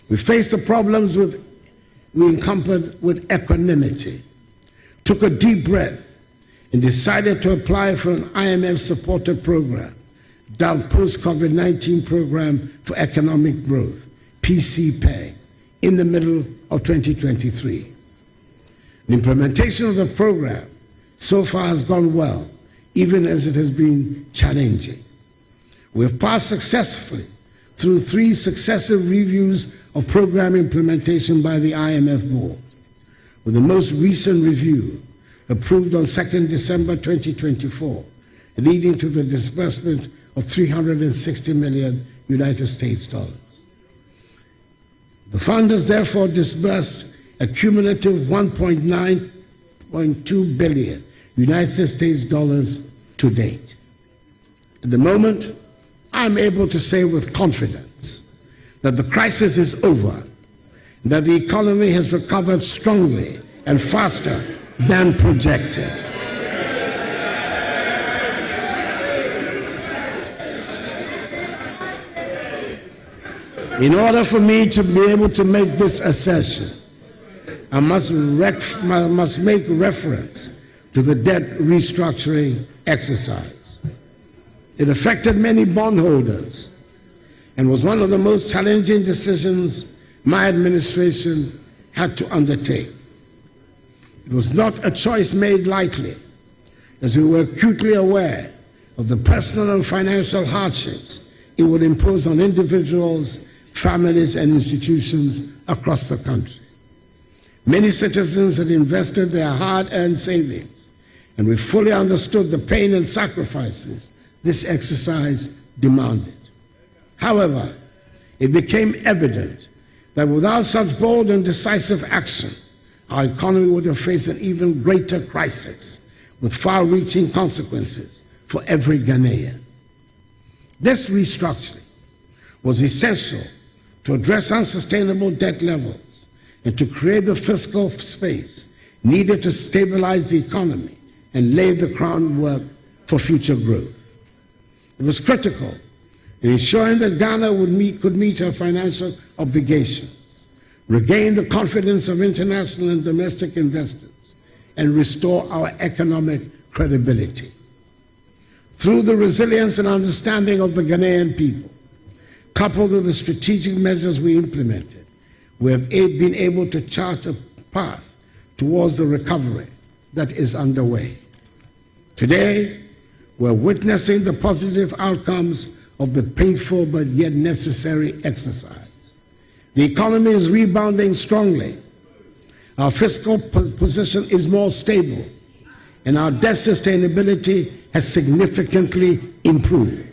We faced the problems we encountered with equanimity, took a deep breath, and decided to apply for an IMF-supported program, dubbed Post-COVID-19 Program for Economic Growth, PCPEG, in the middle of 2023. The implementation of the program so far has gone well, even as it has been challenging. We have passed successfully through 3 successive reviews of program implementation by the IMF board, with the most recent review approved on 2nd December 2024, leading to the disbursement of $360 million United States dollars. The fund has therefore disbursed a cumulative $1.9 billion United States dollars to date. At the moment, I'm able to say with confidence that the crisis is over, and that the economy has recovered strongly and faster than projected. In order for me to be able to make this assertion, I must make reference to the debt restructuring exercise. It affected many bondholders and was one of the most challenging decisions my administration had to undertake. It was not a choice made lightly, as we were acutely aware of the personal and financial hardships it would impose on individuals, families, and institutions across the country. Many citizens had invested their hard-earned savings and we fully understood the pain and sacrifices this exercise demanded. However, it became evident that without such bold and decisive action, our economy would have faced an even greater crisis with far-reaching consequences for every Ghanaian. This restructuring was essential to address unsustainable debt levels and to create the fiscal space needed to stabilize the economy and lay the groundwork for future growth. It was critical in ensuring that Ghana could meet her financial obligations, regain the confidence of international and domestic investors, and restore our economic credibility. Through the resilience and understanding of the Ghanaian people, coupled with the strategic measures we implemented, we have been able to chart a path towards the recovery that is underway. Today, we're witnessing the positive outcomes of the painful but yet necessary exercise. The economy is rebounding strongly. Our fiscal position is more stable, and our debt sustainability has significantly improved.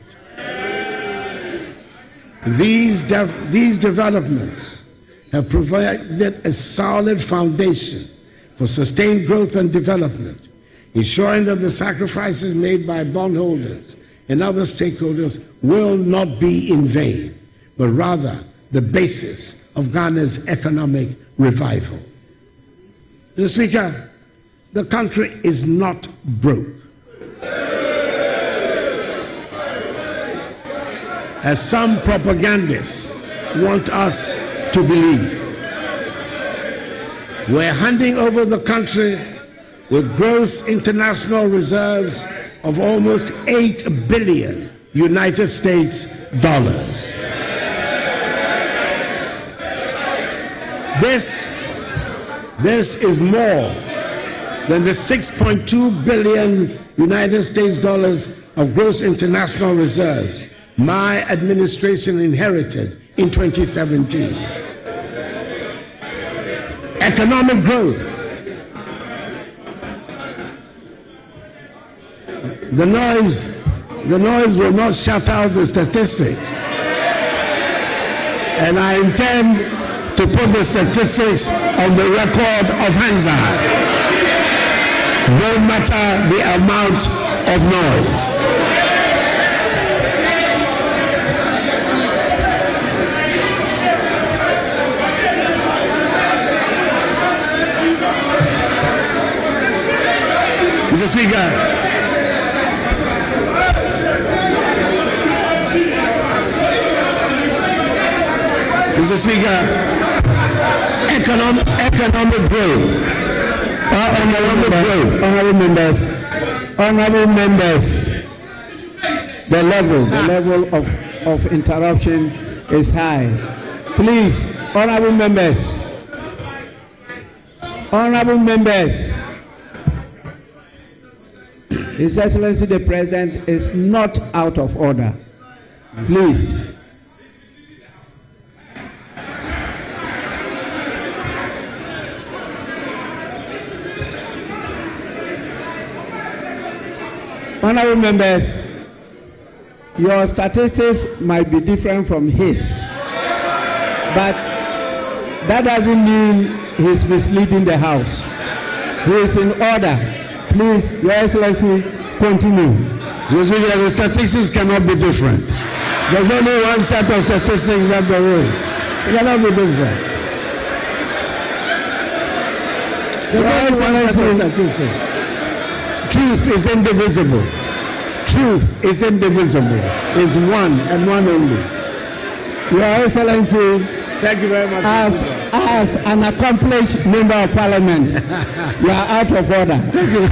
These developments have provided a solid foundation for sustained growth and development, ensuring that the sacrifices made by bondholders and other stakeholders will not be in vain, but rather the basis of Ghana's economic revival. Mr. Speaker, the country is not broke, as some propagandists want us to believe. We're handing over the country with gross international reserves of almost 8 billion United States dollars. This is more than the 6.2 billion United States dollars of gross international reserves my administration inherited in 2017. Economic growth. The noise will not shut out the statistics. And I intend to put the statistics on the record of Hansa, no matter the amount of noise. Mr. Speaker, economic growth. Honorable members, the level of interruption is high. Please, honorable members. His Excellency the President is not out of order. Please. Honorable members, your statistics might be different from his, but that doesn't mean he's misleading the House. He is in order. Please, Your Excellency, continue. Yes, the statistics cannot be different. There's only one set of statistics that there is. It cannot be different. Your Excellency, truth is indivisible. Truth is indivisible. Is one and one only. Your Excellency, thank you very much. As an accomplished member of Parliament, you are out of order. Thank you.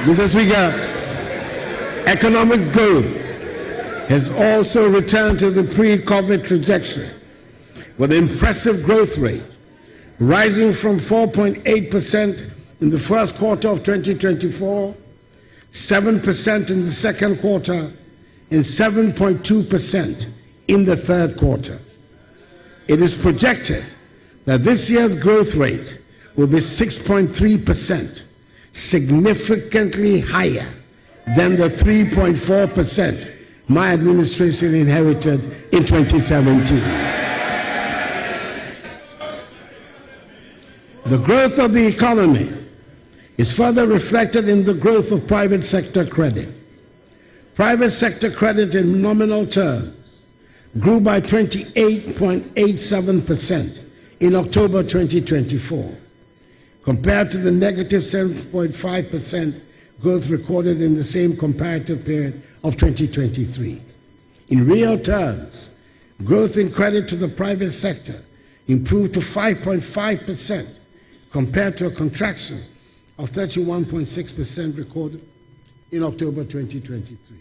Mr. Speaker, economic growth has also returned to the pre-COVID trajectory with an impressive growth rate, rising from 4.8% in the first quarter of 2024, 7% in the second quarter, and 7.2% in the third quarter. It is projected that this year's growth rate will be 6.3%, significantly higher than the 3.4% my administration inherited in 2017. The growth of the economy is further reflected in the growth of private sector credit. Private sector credit in nominal terms grew by 28.87% in October 2024, compared to the negative 7.5% growth recorded in the same comparative period of 2023. In real terms, growth in credit to the private sector improved to 5.5% compared to a contraction of 31.6% recorded in October 2023.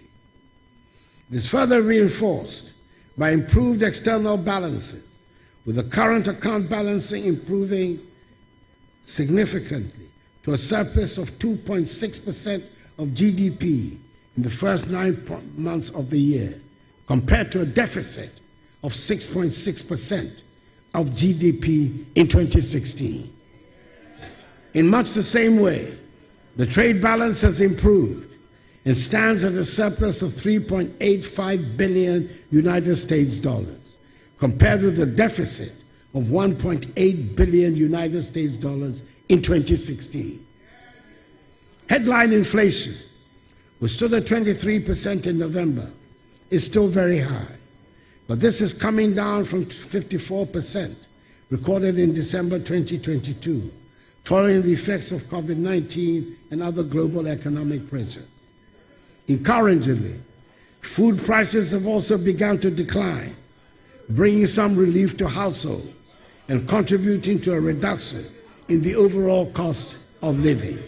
It is further reinforced by improved external balances, with the current account balancing improving significantly to a surplus of 2.6% of GDP in the first 9 months of the year, compared to a deficit of 6.6% of GDP in 2016. In much the same way, the trade balance has improved and stands at a surplus of 3.85 billion United States dollars, compared with a deficit of 1.8 billion United States dollars in 2016. Headline inflation, which stood at 23% in November, is still very high, but this is coming down from 54% recorded in December 2022, following the effects of COVID-19 and other global economic pressures. Encouragingly, food prices have also begun to decline, bringing some relief to households and contributing to a reduction in the overall cost of living.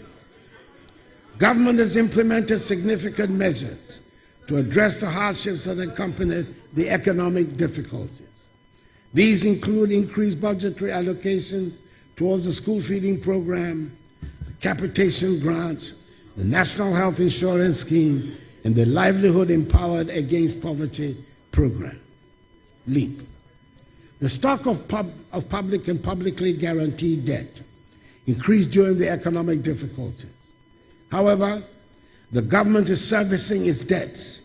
Government has implemented significant measures to address the hardships that accompanied the economic difficulties. These include increased budgetary allocations towards the school feeding program, the capitation grant, the National Health Insurance Scheme, and the Livelihood Empowered Against Poverty program, LEAP. The stock of public and publicly guaranteed debt increased during the economic difficulties. However, the government is servicing its debts,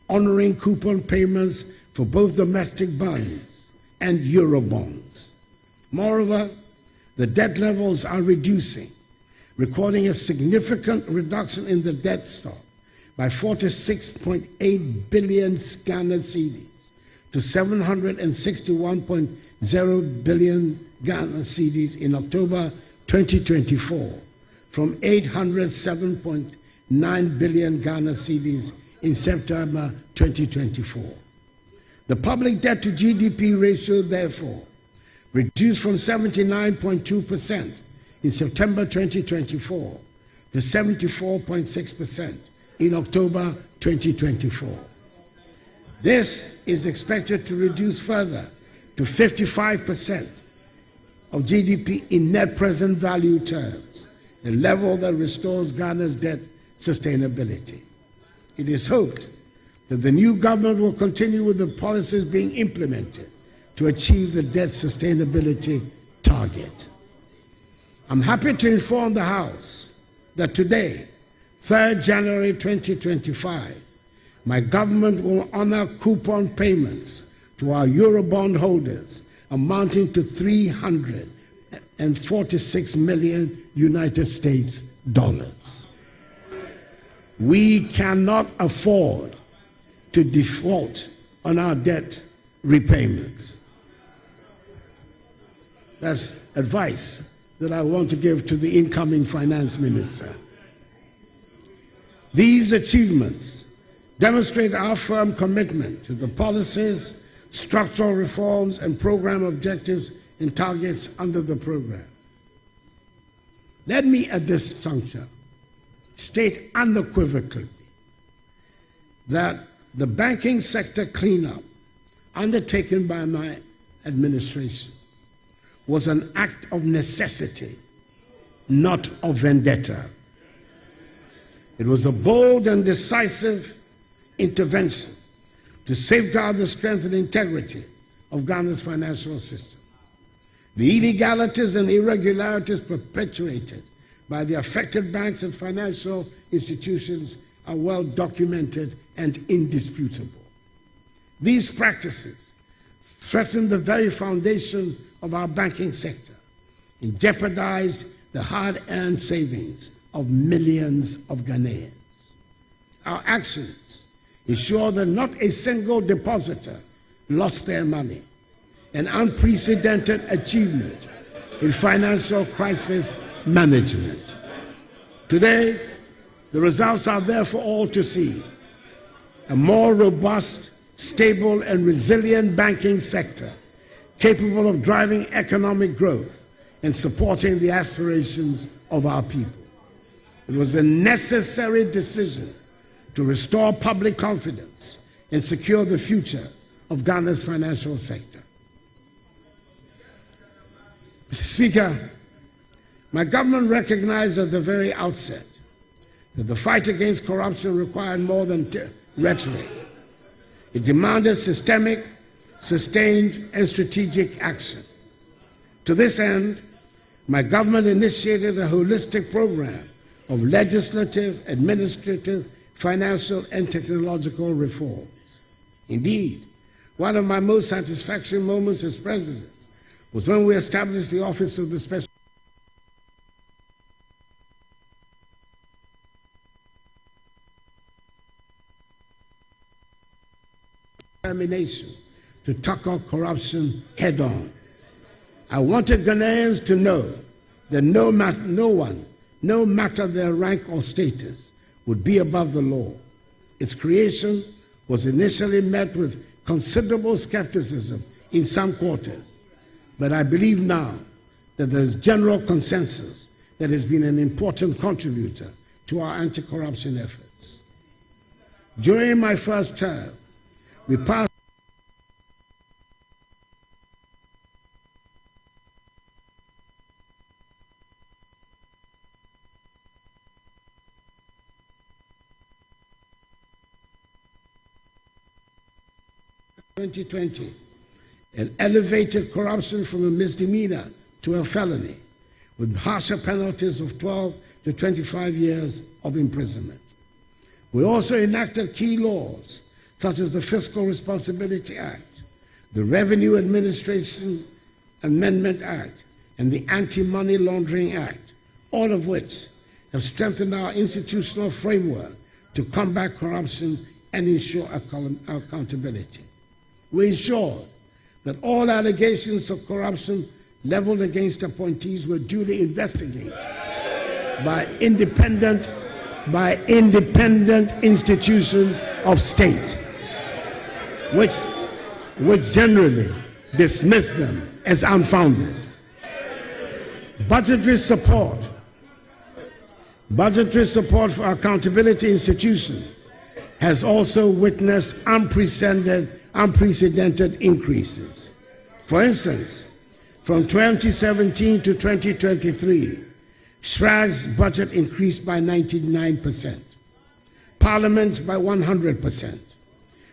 honoring coupon payments for both domestic bonds and Euro bonds. Moreover, the debt levels are reducing, recording a significant reduction in the debt stock by 46.8 billion Ghana cedis to 761.0 billion Ghana cedis in October 2024, from 807.9 billion Ghana cedis in September 2024. The public debt to GDP ratio, therefore, reduced from 79.2% in September 2024 to 74.6% in October 2024. This is expected to reduce further to 55% of GDP in net present value terms, a level that restores Ghana's debt sustainability. It is hoped that the new government will continue with the policies being implemented to achieve the debt sustainability target. I'm happy to inform the House that today, 3rd January 2025, my government will honor coupon payments to our Eurobond holders amounting to $346 million United States dollars. We cannot afford to default on our debt repayments. That's advice that I want to give to the incoming finance minister. These achievements demonstrate our firm commitment to the policies, structural reforms, and program objectives and targets under the program. Let me at this juncture state unequivocally that the banking sector cleanup undertaken by my administration was an act of necessity, not of vendetta. It was a bold and decisive intervention to safeguard the strength and integrity of Ghana's financial system. The illegalities and irregularities perpetuated by the affected banks and financial institutions are well documented and indisputable. These practices threaten the very foundation of our banking sector and jeopardize the hard-earned savings of millions of Ghanaians. Our actions ensure that not a single depositor lost their money, an unprecedented achievement in financial crisis management. Today, the results are there for all to see. A more robust, stable, and resilient banking sector capable of driving economic growth and supporting the aspirations of our people. It was a necessary decision to restore public confidence and secure the future of Ghana's financial sector. Mr. Speaker, my government recognized at the very outset that the fight against corruption required more than rhetoric. It demanded systemic, sustained, and strategic action. To this end, my government initiated a holistic program of legislative, administrative, financial, and technological reforms. Indeed, one of my most satisfactory moments as president was when we established the Office of the Special Determination to tackle corruption head-on. I wanted Ghanaians to know that no one, no matter their rank or status, would be above the law. Its creation was initially met with considerable skepticism in some quarters, but I believe now that there is general consensus that has been an important contributor to our anti-corruption efforts. During my first term, we passed in 2020 and elevated corruption from a misdemeanor to a felony with harsher penalties of 12 to 25 years of imprisonment. We also enacted key laws such as the Fiscal Responsibility Act, the Revenue Administration Amendment Act, and the Anti-Money Laundering Act, all of which have strengthened our institutional framework to combat corruption and ensure accountability. We ensured that all allegations of corruption leveled against appointees were duly investigated by independent institutions of state, which generally dismiss them as unfounded. Budgetary support for accountability institutions has also witnessed unprecedented increases. For instance, from 2017 to 2023, SRA's budget increased by 99%, Parliament's by 100%,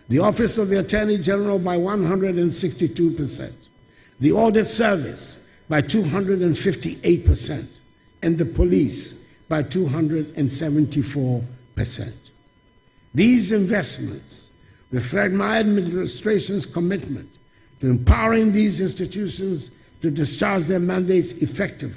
the Office of the Attorney General by 162%, the Audit Service by 258%, and the police by 274%. These investments reflect my administration's commitment to empowering these institutions to discharge their mandates effectively,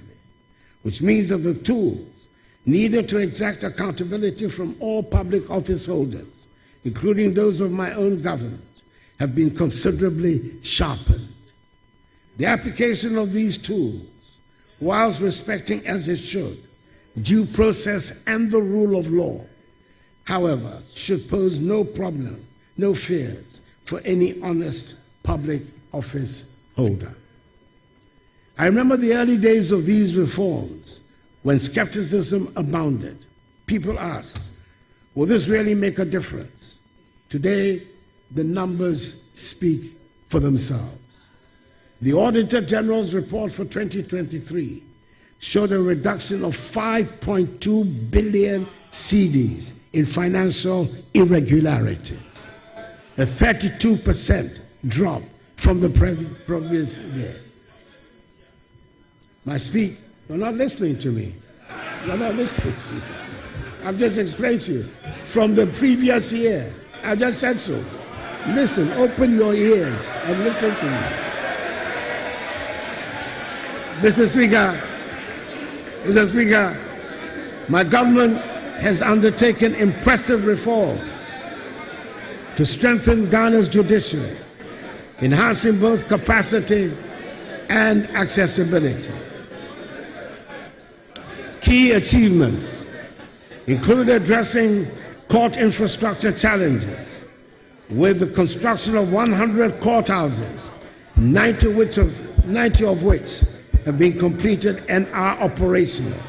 which means that the tools needed to exact accountability from all public office holders, including those of my own government, have been considerably sharpened. The application of these tools, whilst respecting as it should due process and the rule of law, however, should pose no problem, no fears for any honest public office holder. I remember the early days of these reforms when skepticism abounded. People asked, will this really make a difference? Today, the numbers speak for themselves. The Auditor General's report for 2023 showed a reduction of 5.2 billion cedis in financial irregularities, a 32% drop from the previous year. My speak, you're not listening to me. You're not listening to me. I've just explained to you. From the previous year, I just said so. Listen, open your ears and listen to me. Mr. Speaker, my government has undertaken impressive reforms to strengthen Ghana's judiciary, enhancing both capacity and accessibility. Key achievements include addressing court infrastructure challenges with the construction of 100 courthouses, 90 of which have been completed and are operational,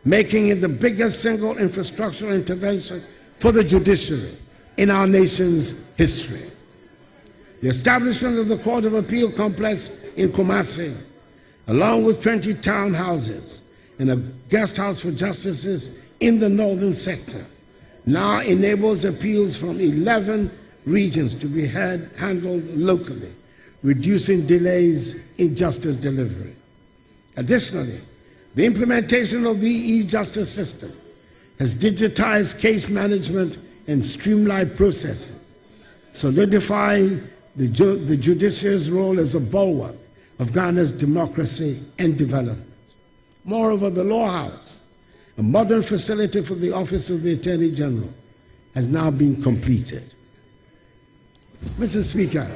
making it the biggest single infrastructural intervention for the judiciary in our nation's history. The establishment of the Court of Appeal complex in Kumasi, along with 20 townhouses and a guest house for justices in the northern sector, now enables appeals from 11 regions to be handled locally, reducing delays in justice delivery. Additionally, the implementation of the e-justice system has digitized case management and streamlined processes, solidifying the judiciary's role as a bulwark of Ghana's democracy and development. Moreover, the Law House, a modern facility for the Office of the Attorney General, has now been completed. Mr. Speaker,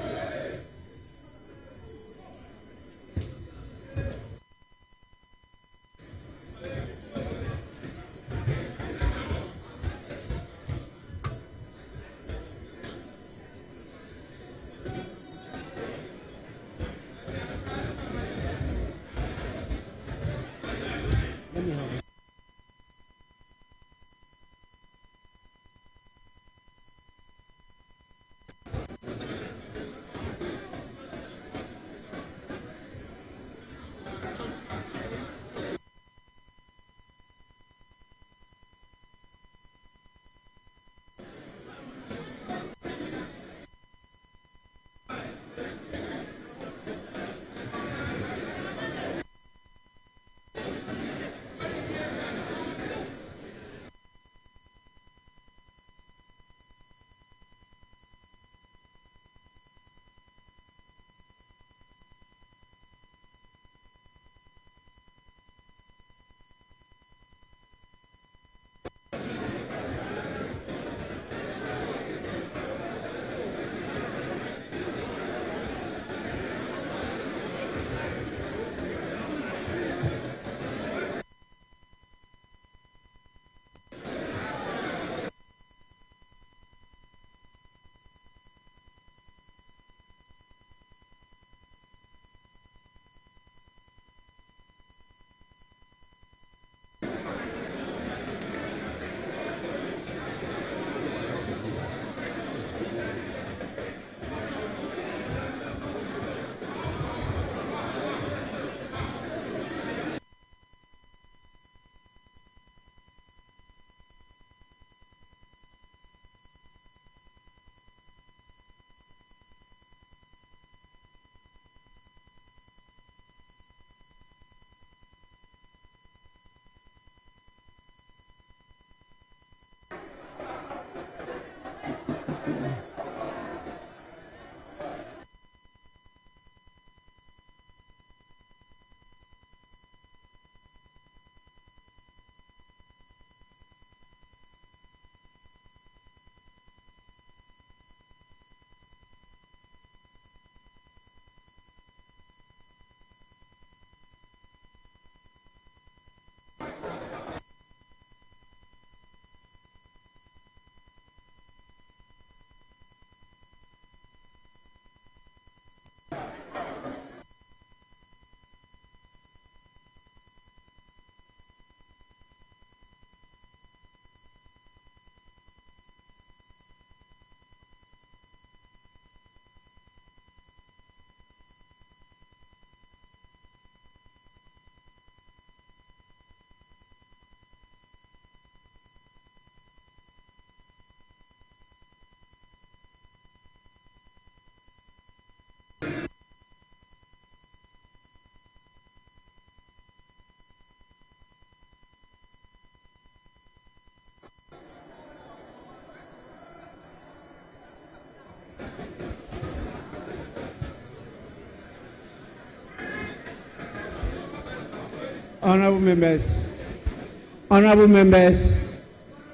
Honorable members,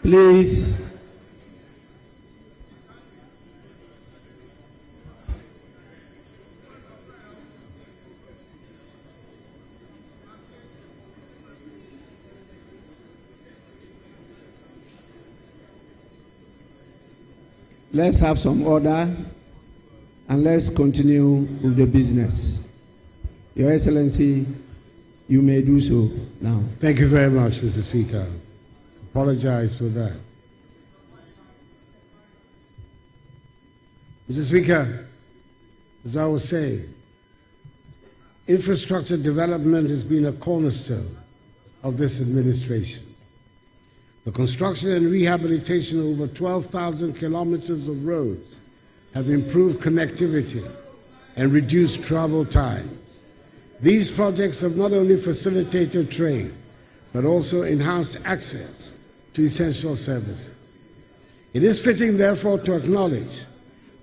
please. Let's have some order and let's continue with the business. Your Excellency, you may do so now. Thank you very much, Mr. Speaker. Apologize for that. Mr. Speaker, as I was saying, infrastructure development has been a cornerstone of this administration. The construction and rehabilitation of over 12,000 kilometers of roads have improved connectivity and reduced travel times. These projects have not only facilitated trade, but also enhanced access to essential services. It is fitting, therefore, to acknowledge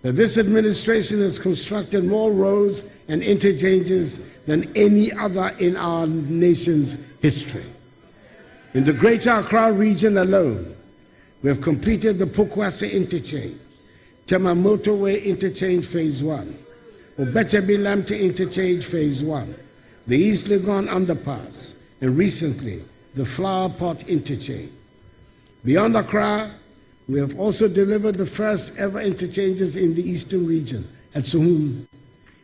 that this administration has constructed more roads and interchanges than any other in our nation's history. In the Greater Accra region alone, we have completed the Pokwase Interchange, Tema Motorway Interchange Phase 1, Obechebi-Lamte Interchange Phase 1, the East Legon Underpass, and recently, the Flower Pot Interchange. Beyond Accra, we have also delivered the first ever interchanges in the Eastern region at Suhum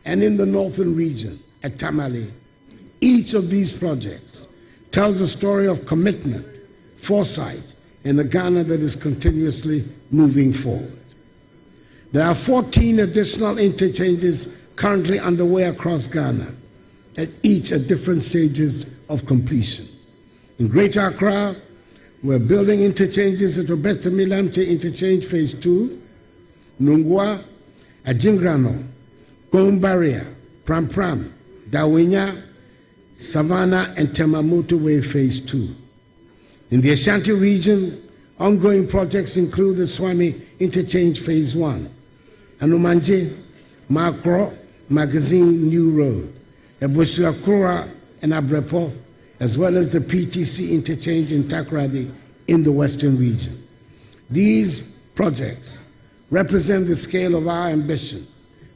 and in the Northern region at Tamale. Each of these projects tells a story of commitment, foresight, and a Ghana that is continuously moving forward. There are 14 additional interchanges currently underway across Ghana, each at different stages of completion. In Greater Accra, we're building interchanges at Obetemi-Lamte Interchange Phase 2, Nungwa, Ajingrano, Gombaria, Pram Pram, Dawinya, Savannah, and Tema Motorway Phase 2. In the Ashanti region, ongoing projects include the Swami Interchange Phase 1, Anumanje, Makro, Magazine New Road, Ebusuakura and Abrepo, as well as the PTC Interchange in Takoradi in the Western region. These projects represent the scale of our ambition,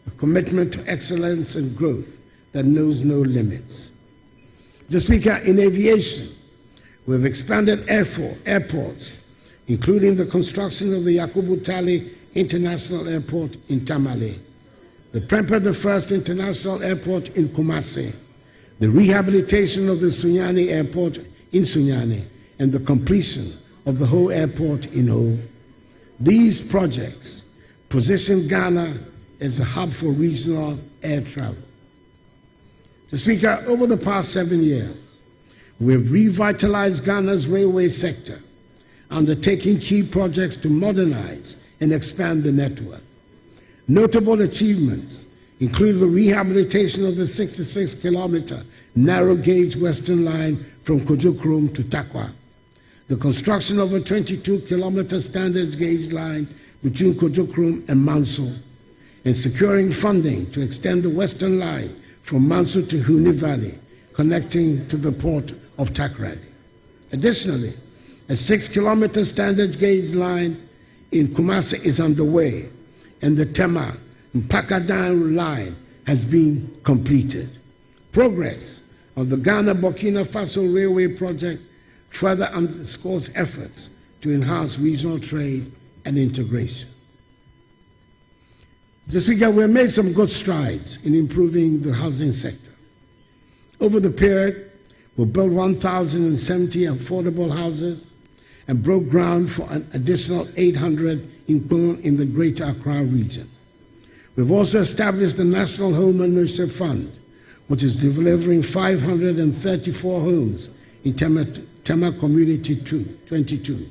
a commitment to excellence and growth that knows no limits. Mr. Speaker, in aviation, we've expanded airports, including the construction of the Yakubu Tali International Airport in Tamale, the Prempeh I International Airport in Kumasi, the rehabilitation of the Sunyani Airport in Sunyani, and the completion of the Ho Airport in Ho. These projects position Ghana as a hub for regional air travel. Mr. Speaker, over the past 7 years, we have revitalized Ghana's railway sector, undertaking key projects to modernize and expand the network. Notable achievements include the rehabilitation of the 66-kilometer narrow-gauge Western Line from Kojokrom to Takwa, the construction of a 22-kilometer standard-gauge line between Kojokrom and Manso, and securing funding to extend the Western Line from Manso to Huni Valley, connecting to the port of Takoradi. Additionally, a 6-kilometer standard-gauge line in Kumasi is underway, and the Tema Mpakadan line has been completed. Progress of the Ghana-Burkina Faso Railway Project further underscores efforts to enhance regional trade and integration. Mr. Speaker, we have made some good strides in improving the housing sector. Over the period, we built 1,070 affordable houses and broke ground for an additional 800 in the Greater Accra region. We've also established the National Home Ownership Fund, which is delivering 534 homes in Tema Community 22.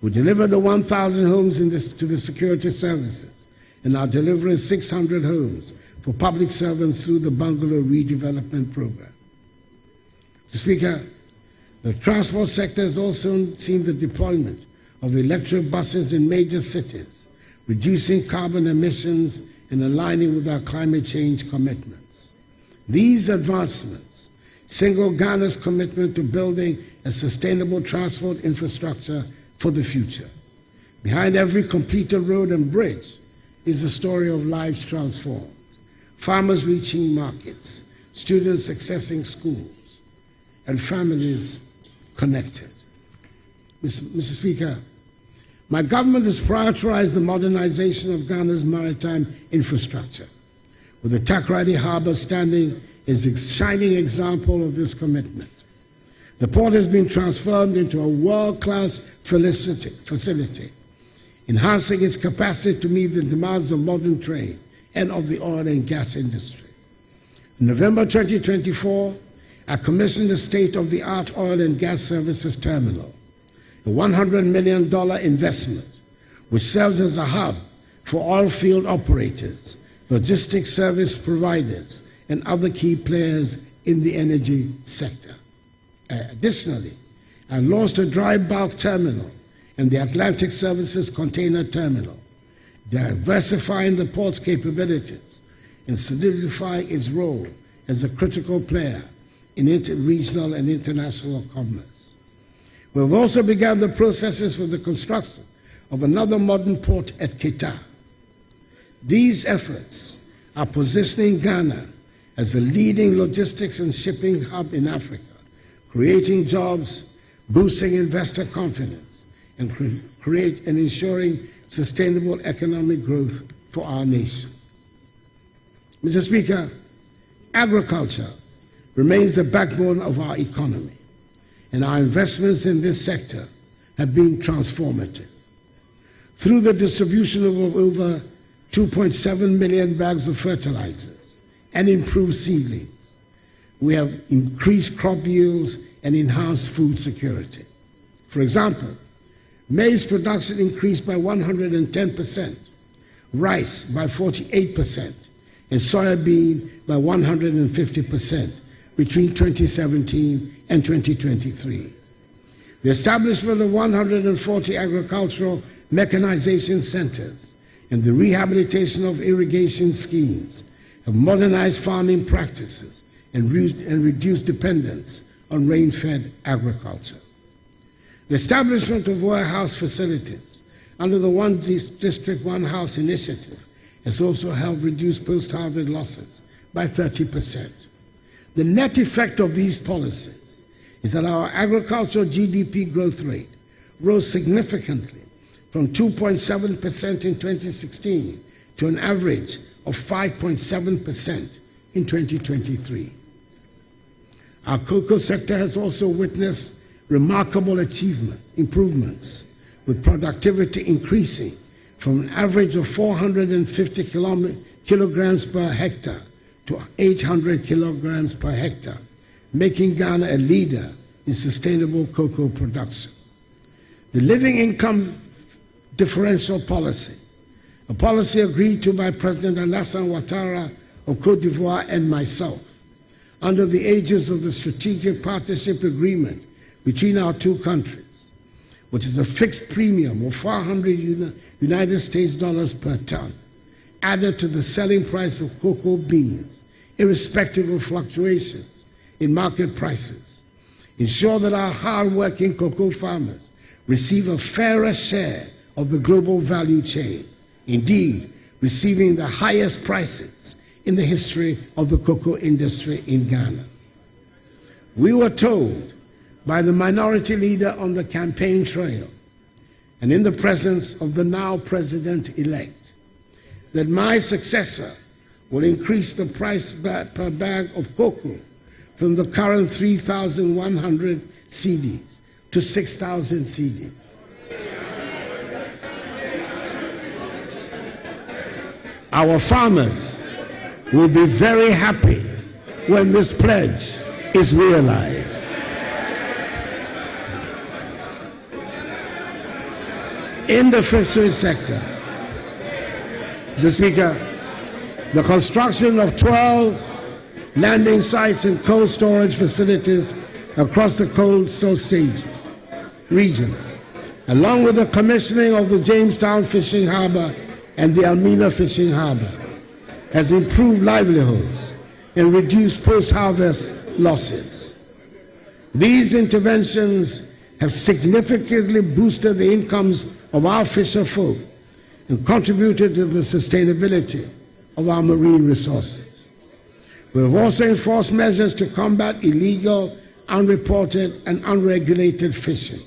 We delivered the 1,000 homes to the security services and are delivering 600 homes for public servants through the Bungalow Redevelopment Program. Mr. Speaker, the transport sector has also seen the deployment of electric buses in major cities, reducing carbon emissions and aligning with our climate change commitments. These advancements signal Ghana's commitment to building a sustainable transport infrastructure for the future. Behind every completed road and bridge is the story of lives transformed, farmers reaching markets, students accessing schools, and families connected. Mr. Speaker, my government has prioritized the modernization of Ghana's maritime infrastructure, with the Takoradi Harbour standing as a shining example of this commitment. The port has been transformed into a world-class facility, enhancing its capacity to meet the demands of modern trade and of the oil and gas industry. In November 2024, I commissioned the state-of-the-art oil and gas services terminal, a $100 million investment, which serves as a hub for oil field operators, logistics service providers, and other key players in the energy sector. Additionally, I launched a dry bulk terminal and the Atlantic Services Container Terminal, diversifying the port's capabilities and solidifying its role as a critical player in regional and international commerce. We have also begun the processes for the construction of another modern port at Kita. These efforts are positioning Ghana as the leading logistics and shipping hub in Africa, creating jobs, boosting investor confidence, and ensuring sustainable economic growth for our nation. Mr. Speaker, agriculture remains the backbone of our economy, and our investments in this sector have been transformative. Through the distribution of over 2.7 million bags of fertilizers and improved seedlings, we have increased crop yields and enhanced food security. For example, maize production increased by 110%, rice by 48%, and soybean by 150% between 2017 and 2023. The establishment of 140 agricultural mechanization centers and the rehabilitation of irrigation schemes have modernized farming practices and reduced dependence on rain-fed agriculture. The establishment of warehouse facilities under the One District, One House initiative has also helped reduce post-harvest losses by 30%. The net effect of these policies is that our agricultural GDP growth rate rose significantly from 2.7% in 2016 to an average of 5.7% in 2023. Our cocoa sector has also witnessed remarkable improvements, with productivity increasing from an average of 450 kilograms per hectare to 800 kilograms per hectare, making Ghana a leader in sustainable cocoa production. The living income differential policy, a policy agreed to by President Alassane Ouattara of Cote d'Ivoire and myself, under the aegis of the Strategic Partnership Agreement between our two countries, which is a fixed premium of 400 United States dollars per ton, added to the selling price of cocoa beans, irrespective of fluctuations in market prices, ensure that our hard-working cocoa farmers receive a fairer share of the global value chain, indeed, receiving the highest prices in the history of the cocoa industry in Ghana. We were told by the minority leader on the campaign trail and in the presence of the now president-elect that my successor will increase the price per bag of cocoa from the current 3,100 cedis to 6,000 cedis. Our farmers will be very happy when this pledge is realized. In the fisheries sector, Mr. Speaker, the construction of 12 landing sites and cold storage facilities across the coastal regions, along with the commissioning of the Jamestown Fishing Harbor and the Almina Fishing Harbor, has improved livelihoods and reduce post-harvest losses. These interventions have significantly boosted the incomes of our fisher folk and contributed to the sustainability of our marine resources. We have also enforced measures to combat illegal, unreported, and unregulated fishing,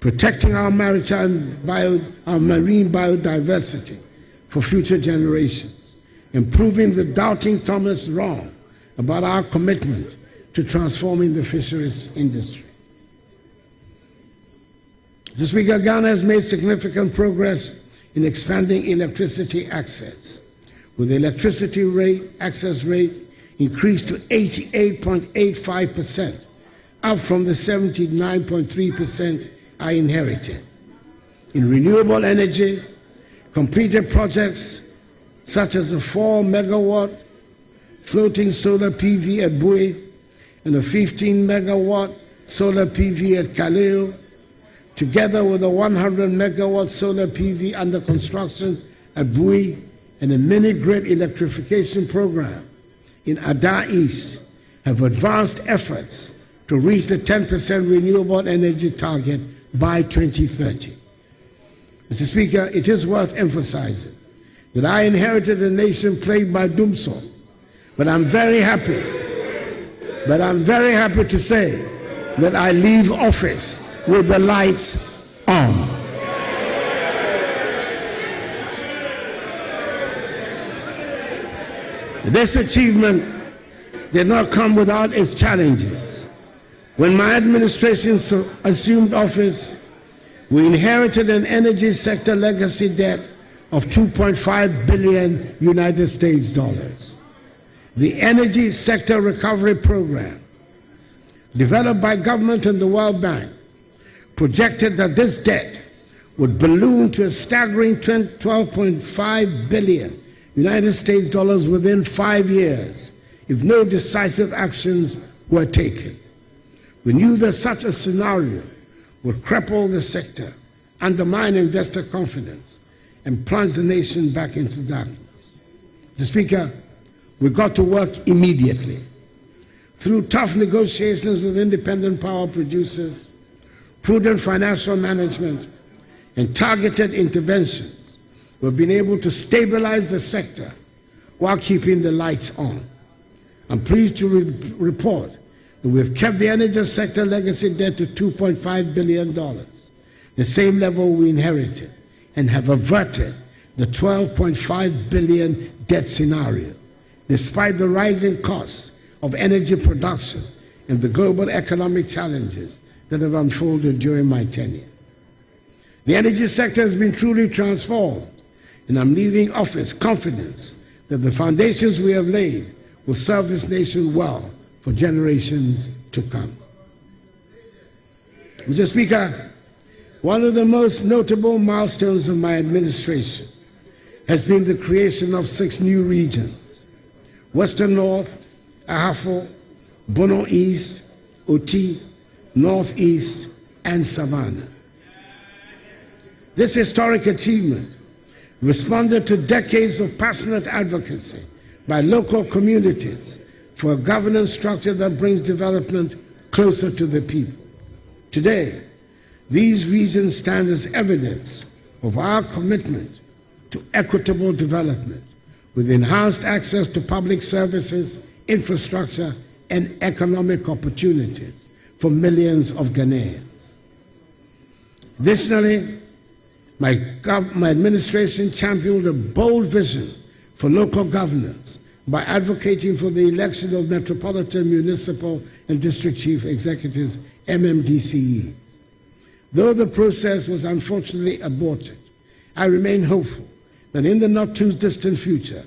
protecting our marine biodiversity for future generations, and proving the doubting Thomas wrong about our commitment to transforming the fisheries industry. Mr. Speaker, Ghana has made significant progress in expanding electricity access, with the electricity access rate increased to 88.85%, up from the 79.3% I inherited. In renewable energy, completed projects such as a 4-megawatt floating solar PV at Bui and a 15-megawatt solar PV at Kaleo, together with a 100-megawatt solar PV under construction at Bui and a mini-grid electrification program in Ada East, have advanced efforts to reach the 10% renewable energy target by 2030. Mr. Speaker, it is worth emphasizing that I inherited a nation plagued by doomsday, but I'm very happy to say that I leave office with the lights on. This achievement did not come without its challenges. When my administration assumed office, we inherited an energy sector legacy debt of $2.5 billion United States dollars. The Energy Sector Recovery Program, developed by government and the World Bank, projected that this debt would balloon to a staggering $12.5 billion United States dollars within 5 years if no decisive actions were taken. We knew that such a scenario would cripple the sector, undermine investor confidence, and plunge the nation back into darkness. Mr. Speaker, we got to work immediately. Through tough negotiations with independent power producers, prudent financial management, and targeted interventions, we've been able to stabilize the sector while keeping the lights on. I'm pleased to report that we've kept the energy sector legacy debt to $2.5 billion, the same level we inherited, and have averted the $12.5 billion debt scenario, despite the rising costs of energy production and the global economic challenges that have unfolded during my tenure. The energy sector has been truly transformed, and I'm leaving office confident that the foundations we have laid will serve this nation well for generations to come. Mr. Speaker, one of the most notable milestones of my administration has been the creation of 6 new regions: Western North, Ahafo, Bono East, Oti, Northeast, and Savannah. This historic achievement responded to decades of passionate advocacy by local communities for a governance structure that brings development closer to the people. Today, these regions stand as evidence of our commitment to equitable development, with enhanced access to public services, infrastructure, and economic opportunities for millions of Ghanaians. Additionally, my administration championed a bold vision for local governance by advocating for the election of Metropolitan, Municipal, and District Chief Executives, MMDCEs. Though the process was unfortunately aborted, I remain hopeful that in the not-too-distant future,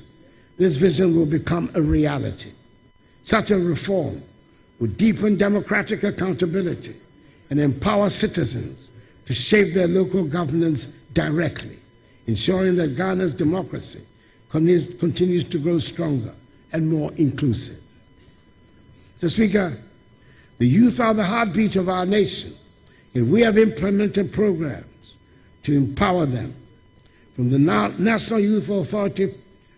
this vision will become a reality. Such a reform would deepen democratic accountability and empower citizens to shape their local governance directly, ensuring that Ghana's democracy continues to grow stronger and more inclusive. Mr. Speaker, the youth are the heartbeat of our nation, and we have implemented programs to empower them. From the National Youth Authority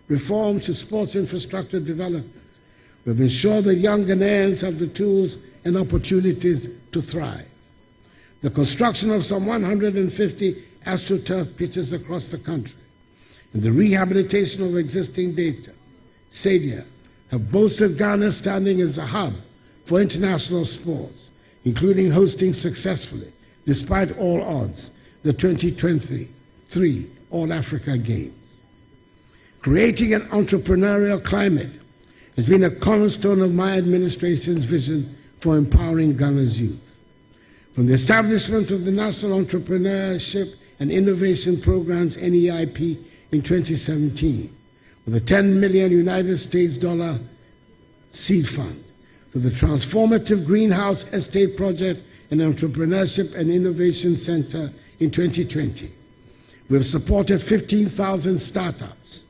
reforms to sports infrastructure development, We've ensured that young Ghanaians have the tools and opportunities to thrive. The construction of some 150 AstroTurf pitches across the country and the rehabilitation of existing stadia have boosted Ghana's standing as a hub for international sports, including hosting successfully, despite all odds, the 2023 All-Africa Games. Creating an entrepreneurial climate has been a cornerstone of my administration's vision for empowering Ghana's youth. From the establishment of the National Entrepreneurship and Innovation Programs, NEIP, in 2017, with a $10 million United States dollar seed fund, to the transformative Greenhouse Estate Project and Entrepreneurship and Innovation Center in 2020. We have supported 15,000 startups,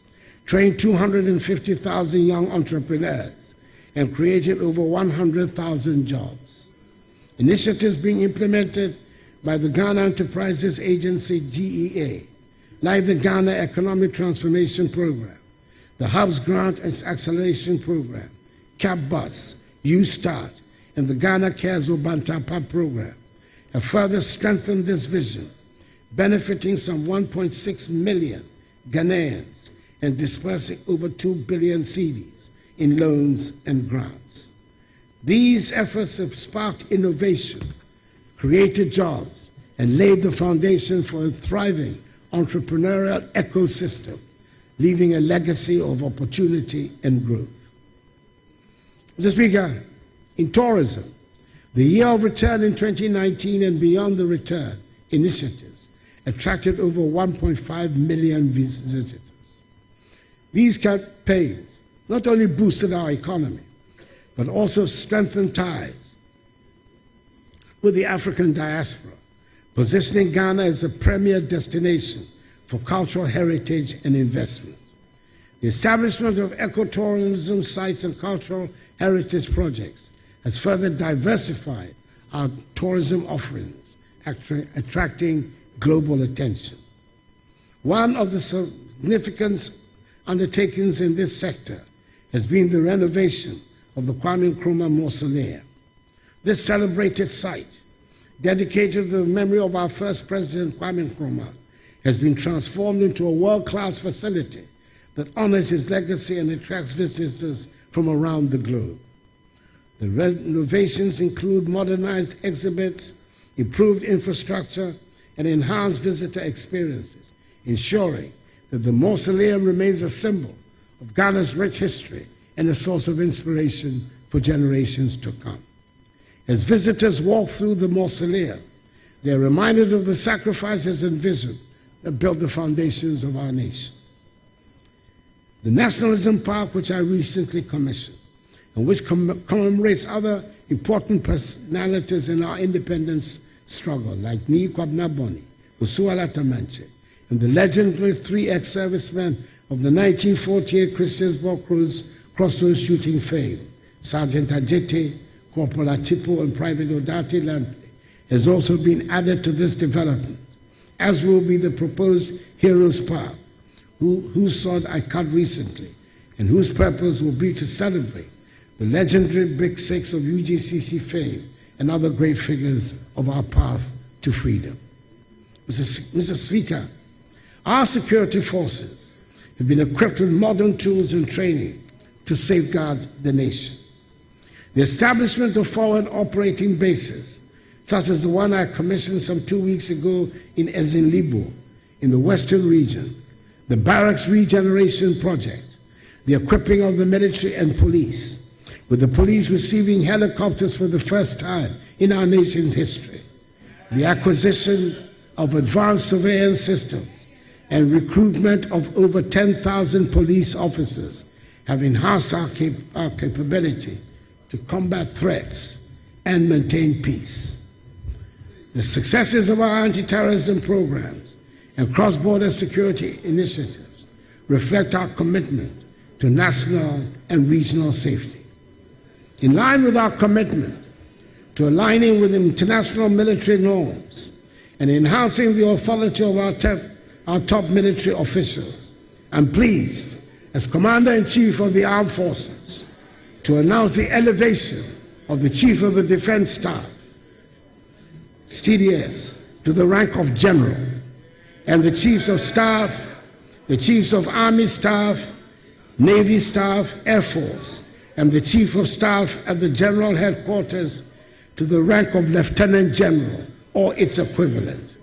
trained 250,000 young entrepreneurs, and created over 100,000 jobs. Initiatives being implemented by the Ghana Enterprises Agency, GEA, like the Ghana Economic Transformation Program, the Hubs Grant and Acceleration Program, CAP-BUS, U-START, and the Ghana Cares Obantapa Program, have further strengthened this vision, benefiting some 1.6 million Ghanaians and dispersing over 2 billion cedis in loans and grants. These efforts have sparked innovation, created jobs, and laid the foundation for a thriving entrepreneurial ecosystem, leaving a legacy of opportunity and growth. Mr. Speaker, in tourism, the Year of Return in 2019 and Beyond the Return initiatives attracted over 1.5 million visitors. These campaigns not only boosted our economy, but also strengthened ties with the African diaspora, positioning Ghana as a premier destination for cultural heritage and investment. The establishment of ecotourism sites and cultural heritage projects has further diversified our tourism offerings, attracting global attention. One of the significant undertakings in this sector has been the renovation of the Kwame Nkrumah Mausoleum. This celebrated site, dedicated to the memory of our first president, Kwame Nkrumah, has been transformed into a world-class facility that honors his legacy and attracts visitors from around the globe. The renovations include modernized exhibits, improved infrastructure, and enhanced visitor experiences, ensuring that the mausoleum remains a symbol of Ghana's rich history and a source of inspiration for generations to come. As visitors walk through the mausoleum, they are reminded of the sacrifices and vision that built the foundations of our nation. The Nationalism Park, which I recently commissioned, and which commemorates other important personalities in our independence struggle, like Nii Kwabena Boni, Usuala Tamanche, and the legendary 3X servicemen of the 1948 Christiansborg Crossroads shooting fame, Sergeant Ajete, Corporal Atipo, and Private Odate Lample, has also been added to this development, as will be the proposed Heroes Park, whose sword I cut recently, and whose purpose will be to celebrate the legendary Big Six of UGCC fame and other great figures of our path to freedom. Mr. Speaker, our security forces have been equipped with modern tools and training to safeguard the nation. The establishment of forward operating bases, such as the one I commissioned some 2 weeks ago in Ezinlibo, in the Western region, the Barracks Regeneration Project, the equipping of the military and police, with the police receiving helicopters for the first time in our nation's history, the acquisition of advanced surveillance systems, and recruitment of over 10,000 police officers have enhanced our capability to combat threats and maintain peace. The successes of our anti-terrorism programs and cross-border security initiatives reflect our commitment to national and regional safety. In line with our commitment to aligning with international military norms and enhancing the authority of our top military officials, I'm pleased, as Commander-in-Chief of the Armed Forces, to announce the elevation of the Chief of the Defense Staff, TDS, to the rank of General, and the Chiefs of Staff, the Chiefs of Army Staff, Navy Staff, Air Force, and the Chief of Staff at the General Headquarters to the rank of Lieutenant General or its equivalent.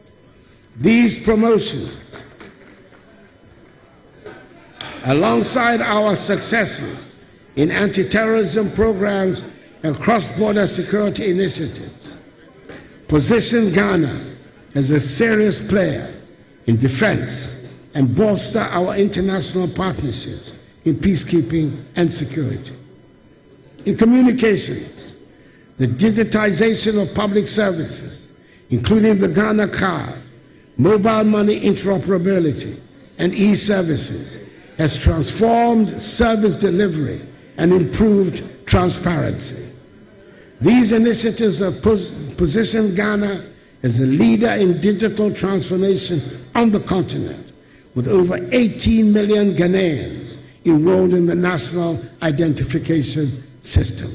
These promotions, alongside our successes in anti-terrorism programs and cross-border security initiatives, position Ghana as a serious player in defense and bolster our international partnerships in peacekeeping and security. In communications, the digitization of public services, including the Ghana card, mobile money interoperability, and e-services, has transformed service delivery and improved transparency. These initiatives have positioned Ghana as a leader in digital transformation on the continent, with over 18 million Ghanaians enrolled in the National Identification System.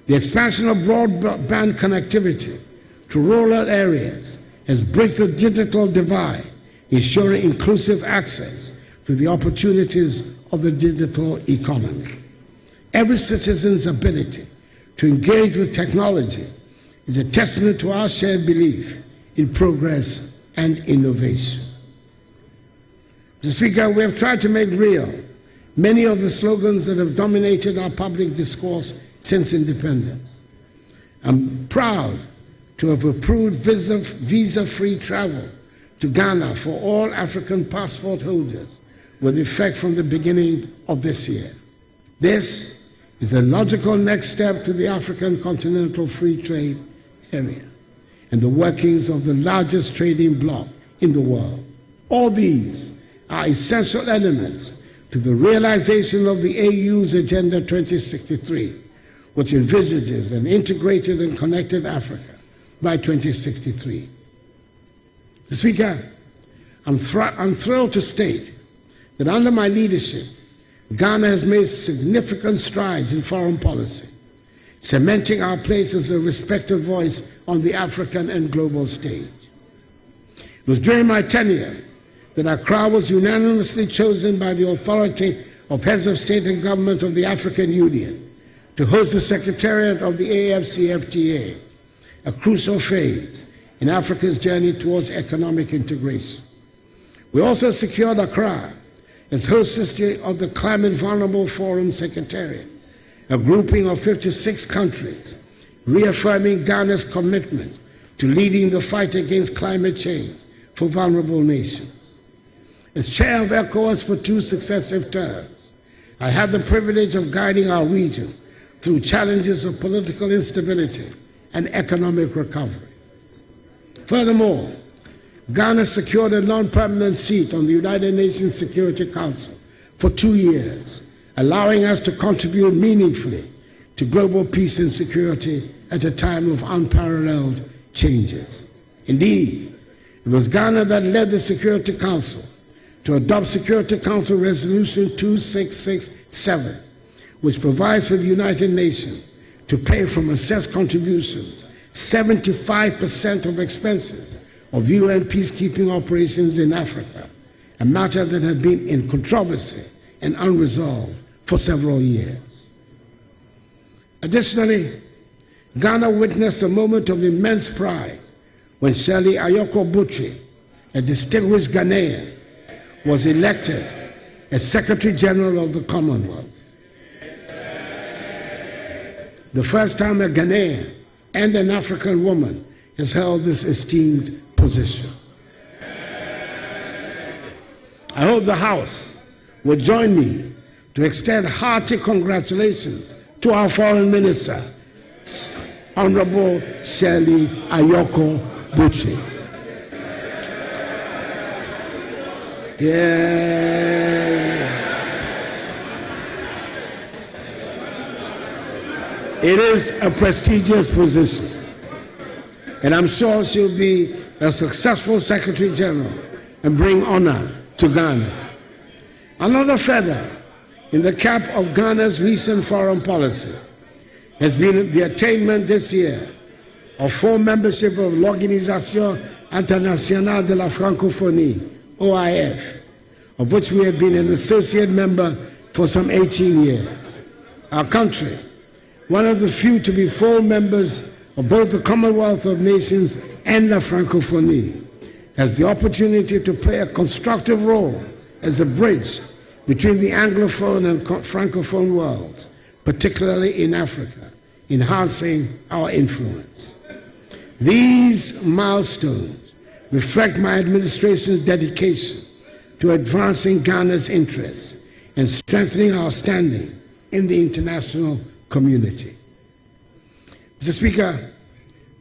The expansion of broadband connectivity to rural areas has bridged the digital divide, ensuring inclusive access to the opportunities of the digital economy. Every citizen's ability to engage with technology is a testament to our shared belief in progress and innovation. Mr. Speaker, we have tried to make real many of the slogans that have dominated our public discourse since independence. I'm proud to have approved visa-free travel to Ghana for all African passport holders with effect from the beginning of this year. This is the logical next step to the African Continental Free Trade Area and the workings of the largest trading bloc in the world. All these are essential elements to the realization of the AU's Agenda 2063, which envisages an integrated and connected Africa by 2063. Mr. Speaker, I'm thrilled to state that under my leadership, Ghana has made significant strides in foreign policy, cementing our place as a respected voice on the African and global stage. It was during my tenure that Accra was unanimously chosen by the authority of heads of state and government of the African Union to host the Secretariat of the AFCFTA, a crucial phase in Africa's journey towards economic integration. We also secured Accra as host city of the Climate Vulnerable Forum Secretariat, a grouping of 56 countries, reaffirming Ghana's commitment to leading the fight against climate change for vulnerable nations. As chair of ECOWAS for 2 successive terms, I had the privilege of guiding our region through challenges of political instability and economic recovery. Furthermore, Ghana secured a non-permanent seat on the United Nations Security Council for 2 years, allowing us to contribute meaningfully to global peace and security at a time of unparalleled changes. Indeed, it was Ghana that led the Security Council to adopt Security Council Resolution 2667, which provides for the United Nations to pay from assessed contributions 75% of expenses of UN peacekeeping operations in Africa, a matter that had been in controversy and unresolved for several years. Additionally, Ghana witnessed a moment of immense pride when Shirley Ayoko Botry, a distinguished Ghanaian, was elected as Secretary General of the Commonwealth. The first time a Ghanaian and an African woman has held this esteemed position. I hope the House will join me to extend hearty congratulations to our Foreign Minister, Honorable Shirley Ayoko Botry. Yeah. It is a prestigious position, and I'm sure she'll be a successful Secretary General and bring honor to Ghana. Another feather in the cap of Ghana's recent foreign policy has been the attainment this year of full membership of l'Organisation Internationale de la Francophonie, OIF, of which we have been an associate member for some 18 years. Our country, one of the few to be full members of both the Commonwealth of Nations and La Francophonie, has the opportunity to play a constructive role as a bridge between the Anglophone and Francophone worlds, particularly in Africa, enhancing our influence. These milestones reflect my administration's dedication to advancing Ghana's interests and strengthening our standing in the international community. Mr. Speaker,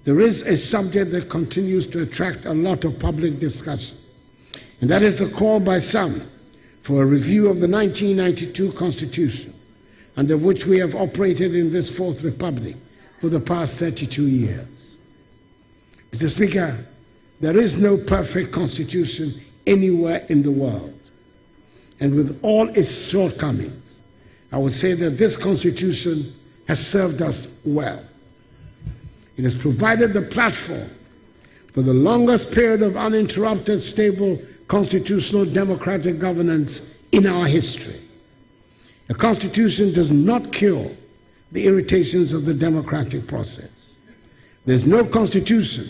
there is a subject that continues to attract a lot of public discussion, and that is the call by some for a review of the 1992 Constitution, under which we have operated in this Fourth Republic for the past 32 years. Mr. Speaker, there is no perfect constitution anywhere in the world, and with all its shortcomings, I would say that this constitution has served us well. It has provided the platform for the longest period of uninterrupted, stable, constitutional democratic governance in our history. A constitution does not cure the irritations of the democratic process. There's no constitution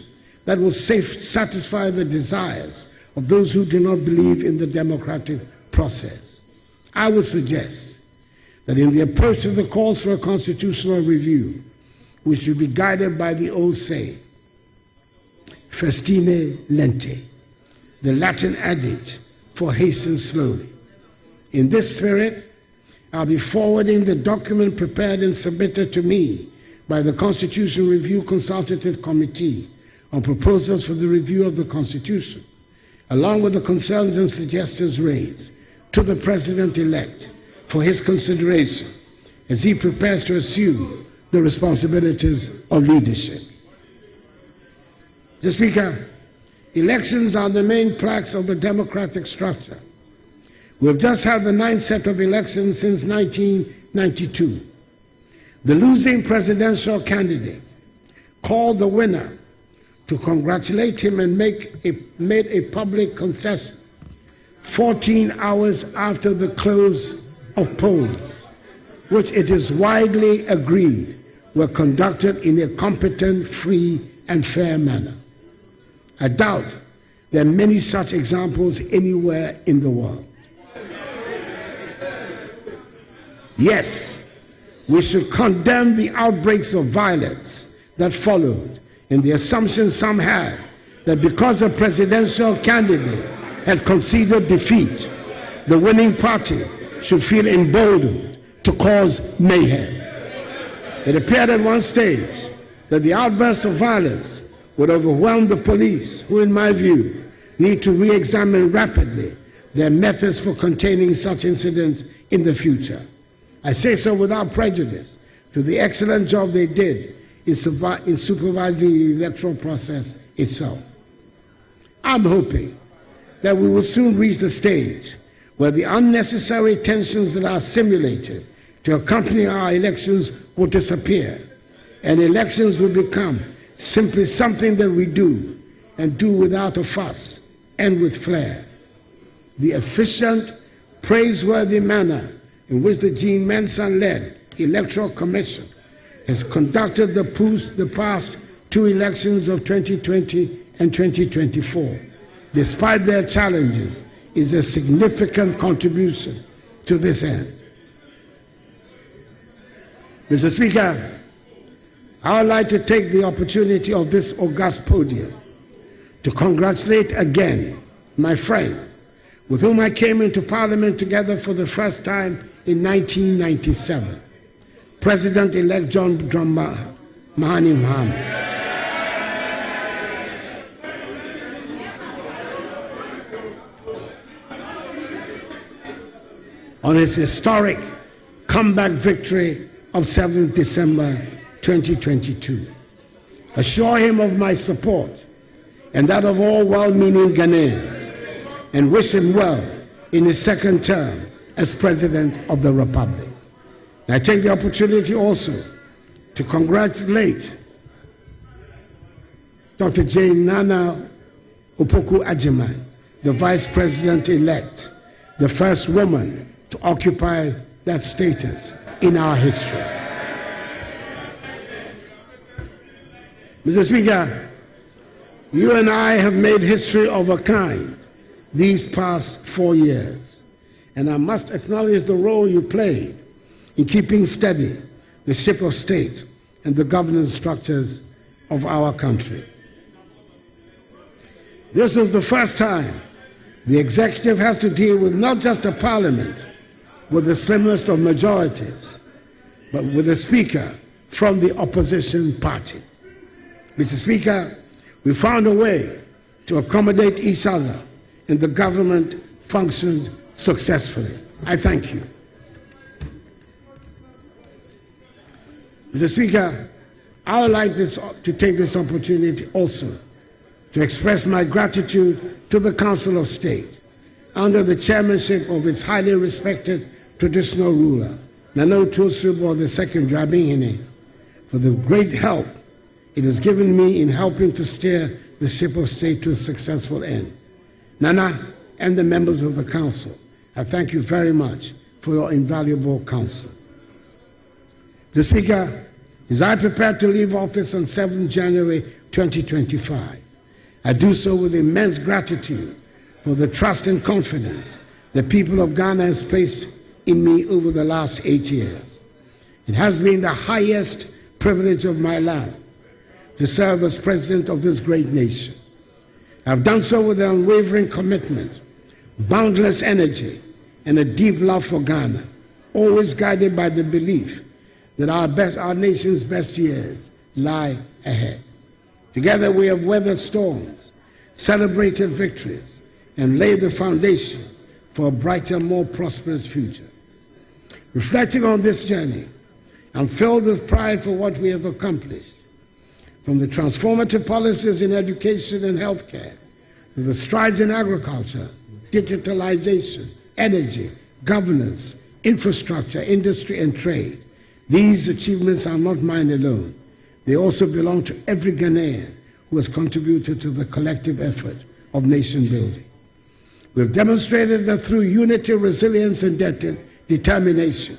that will satisfy the desires of those who do not believe in the democratic process. I would suggest that in the approach to the calls for a constitutional review, we should be guided by the old saying, festine lente, the Latin adage for hasten slowly. In this spirit, I'll be forwarding the document prepared and submitted to me by the Constitution Review Consultative Committee on proposals for the review of the Constitution, along with the concerns and suggestions raised, to the President-elect for his consideration as he prepares to assume the responsibilities of leadership. Mr. Speaker, elections are the main planks of the democratic structure. We have just had the 9th set of elections since 1992. The losing presidential candidate called the winner to congratulate him and made a public concession 14 hours after the close of polls, which it is widely agreed were conducted in a competent, free, and fair manner. I doubt there are many such examples anywhere in the world. Yes, we should condemn the outbreaks of violence that followed, and the assumption some had that because a presidential candidate had conceded defeat, the winning party should feel emboldened to cause mayhem. It appeared at one stage that the outbursts of violence would overwhelm the police, who, in my view, need to re-examine rapidly their methods for containing such incidents in the future. I say so without prejudice to the excellent job they did in supervising the electoral process itself. I'm hoping that we will soon reach the stage where the unnecessary tensions that are simulated to accompany our elections will disappear, and elections will become simply something that we do, and do without a fuss and with flair. The efficient, praiseworthy manner in which the Jean Mensa-led Electoral Commission has conducted the past two elections of 2020 and 2024, despite their challenges, is a significant contribution to this end. Mr. Speaker, I would like to take the opportunity of this august podium to congratulate again my friend, with whom I came into Parliament together for the first time in 1997, President-elect John Mahama Mahama. On his historic comeback victory of 7th December 2022. Assure him of my support and that of all well-meaning Ghanaians, and wish him well in his second term as President of the Republic. And I take the opportunity also to congratulate Dr. Jane Nana Opoku-Agyeman, the Vice President-elect, the first woman to occupy that status in our history. Mr. Speaker, you and I have made history of a kind these past 4 years, and I must acknowledge the role you played in keeping steady the ship of state and the governance structures of our country. This was the first time the executive has to deal with not just a parliament with the slimmest of majorities, but with a speaker from the opposition party. Mr. Speaker, we found a way to accommodate each other, and the government functioned successfully. I thank you. Mr. Speaker, I would like to take this opportunity also to express my gratitude to the Council of State under the chairmanship of its highly respected traditional ruler, Nana Otuo-Siribour II Dramini, for the great help it has given me in helping to steer the ship of state to a successful end. Nana and the members of the Council, I thank you very much for your invaluable counsel. Mr. Speaker, as I prepare to leave office on 7 January 2025, I do so with immense gratitude for the trust and confidence the people of Ghana has placed in me over the last 8 years. It has been the highest privilege of my life to serve as president of this great nation. I've done so with an unwavering commitment, boundless energy, and a deep love for Ghana, always guided by the belief that our nation's best years lie ahead. Together we have weathered storms, celebrated victories, and laid the foundation for a brighter, more prosperous future. Reflecting on this journey, I'm filled with pride for what we have accomplished, from the transformative policies in education and healthcare, to the strides in agriculture, digitalization, energy, governance, infrastructure, industry, and trade. These achievements are not mine alone. They also belong to every Ghanaian who has contributed to the collective effort of nation building. We've demonstrated that through unity, resilience, and determination,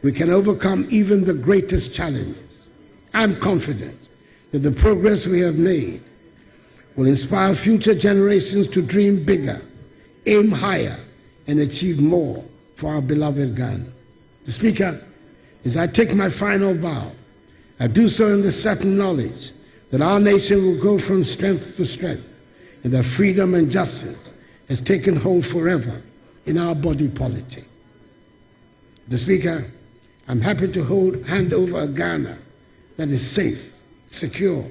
we can overcome even the greatest challenges. I'm confident that the progress we have made will inspire future generations to dream bigger, aim higher, and achieve more for our beloved Ghana. The Speaker, as I take my final bow, I do so in the certain knowledge that our nation will go from strength to strength, and that freedom and justice has taken hold forever in our body politic. The Speaker, I'm happy to hand over a Ghana that is safe, secure,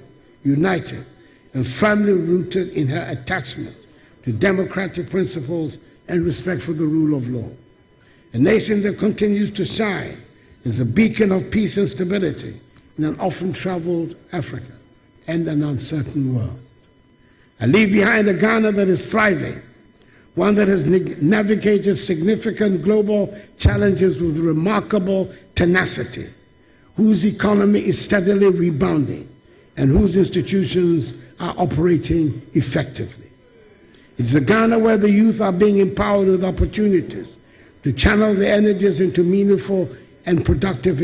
united, and firmly rooted in her attachment to democratic principles and respect for the rule of law. A nation that continues to shine as a beacon of peace and stability in an often troubled Africa and an uncertain world. I leave behind a Ghana that is thriving, one that has navigated significant global challenges with remarkable tenacity, whose economy is steadily rebounding, and whose institutions are operating effectively. It's a Ghana where the youth are being empowered with opportunities to channel their energies into meaningful and productive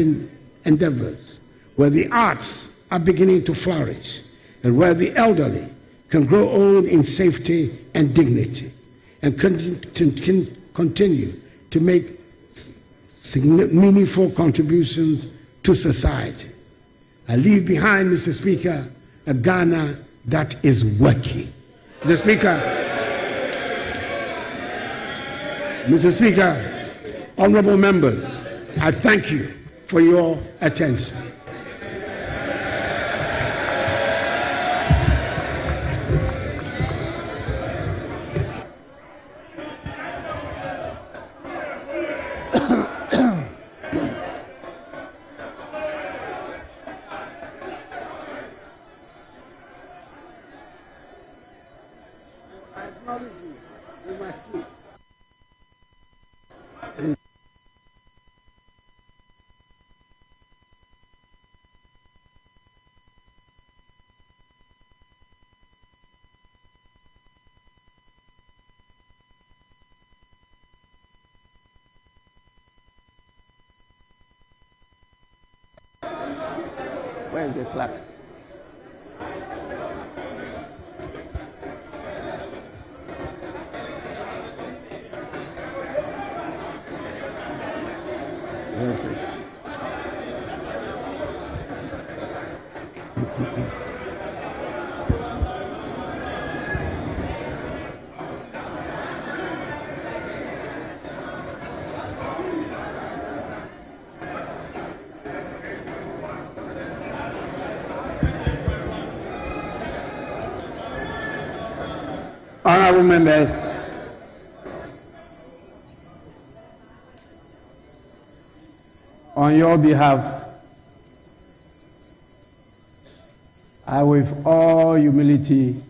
endeavors, where the arts are beginning to flourish, and where the elderly can grow old in safety and dignity, and continue to make meaningful contributions to society. I leave behind, Mr. Speaker, a Ghana that is working. Mr. Speaker, honorable members, I thank you for your attention. I acknowledge you in my speech. Where is the clerk? Yes. Honorable members, on your behalf, I with all humility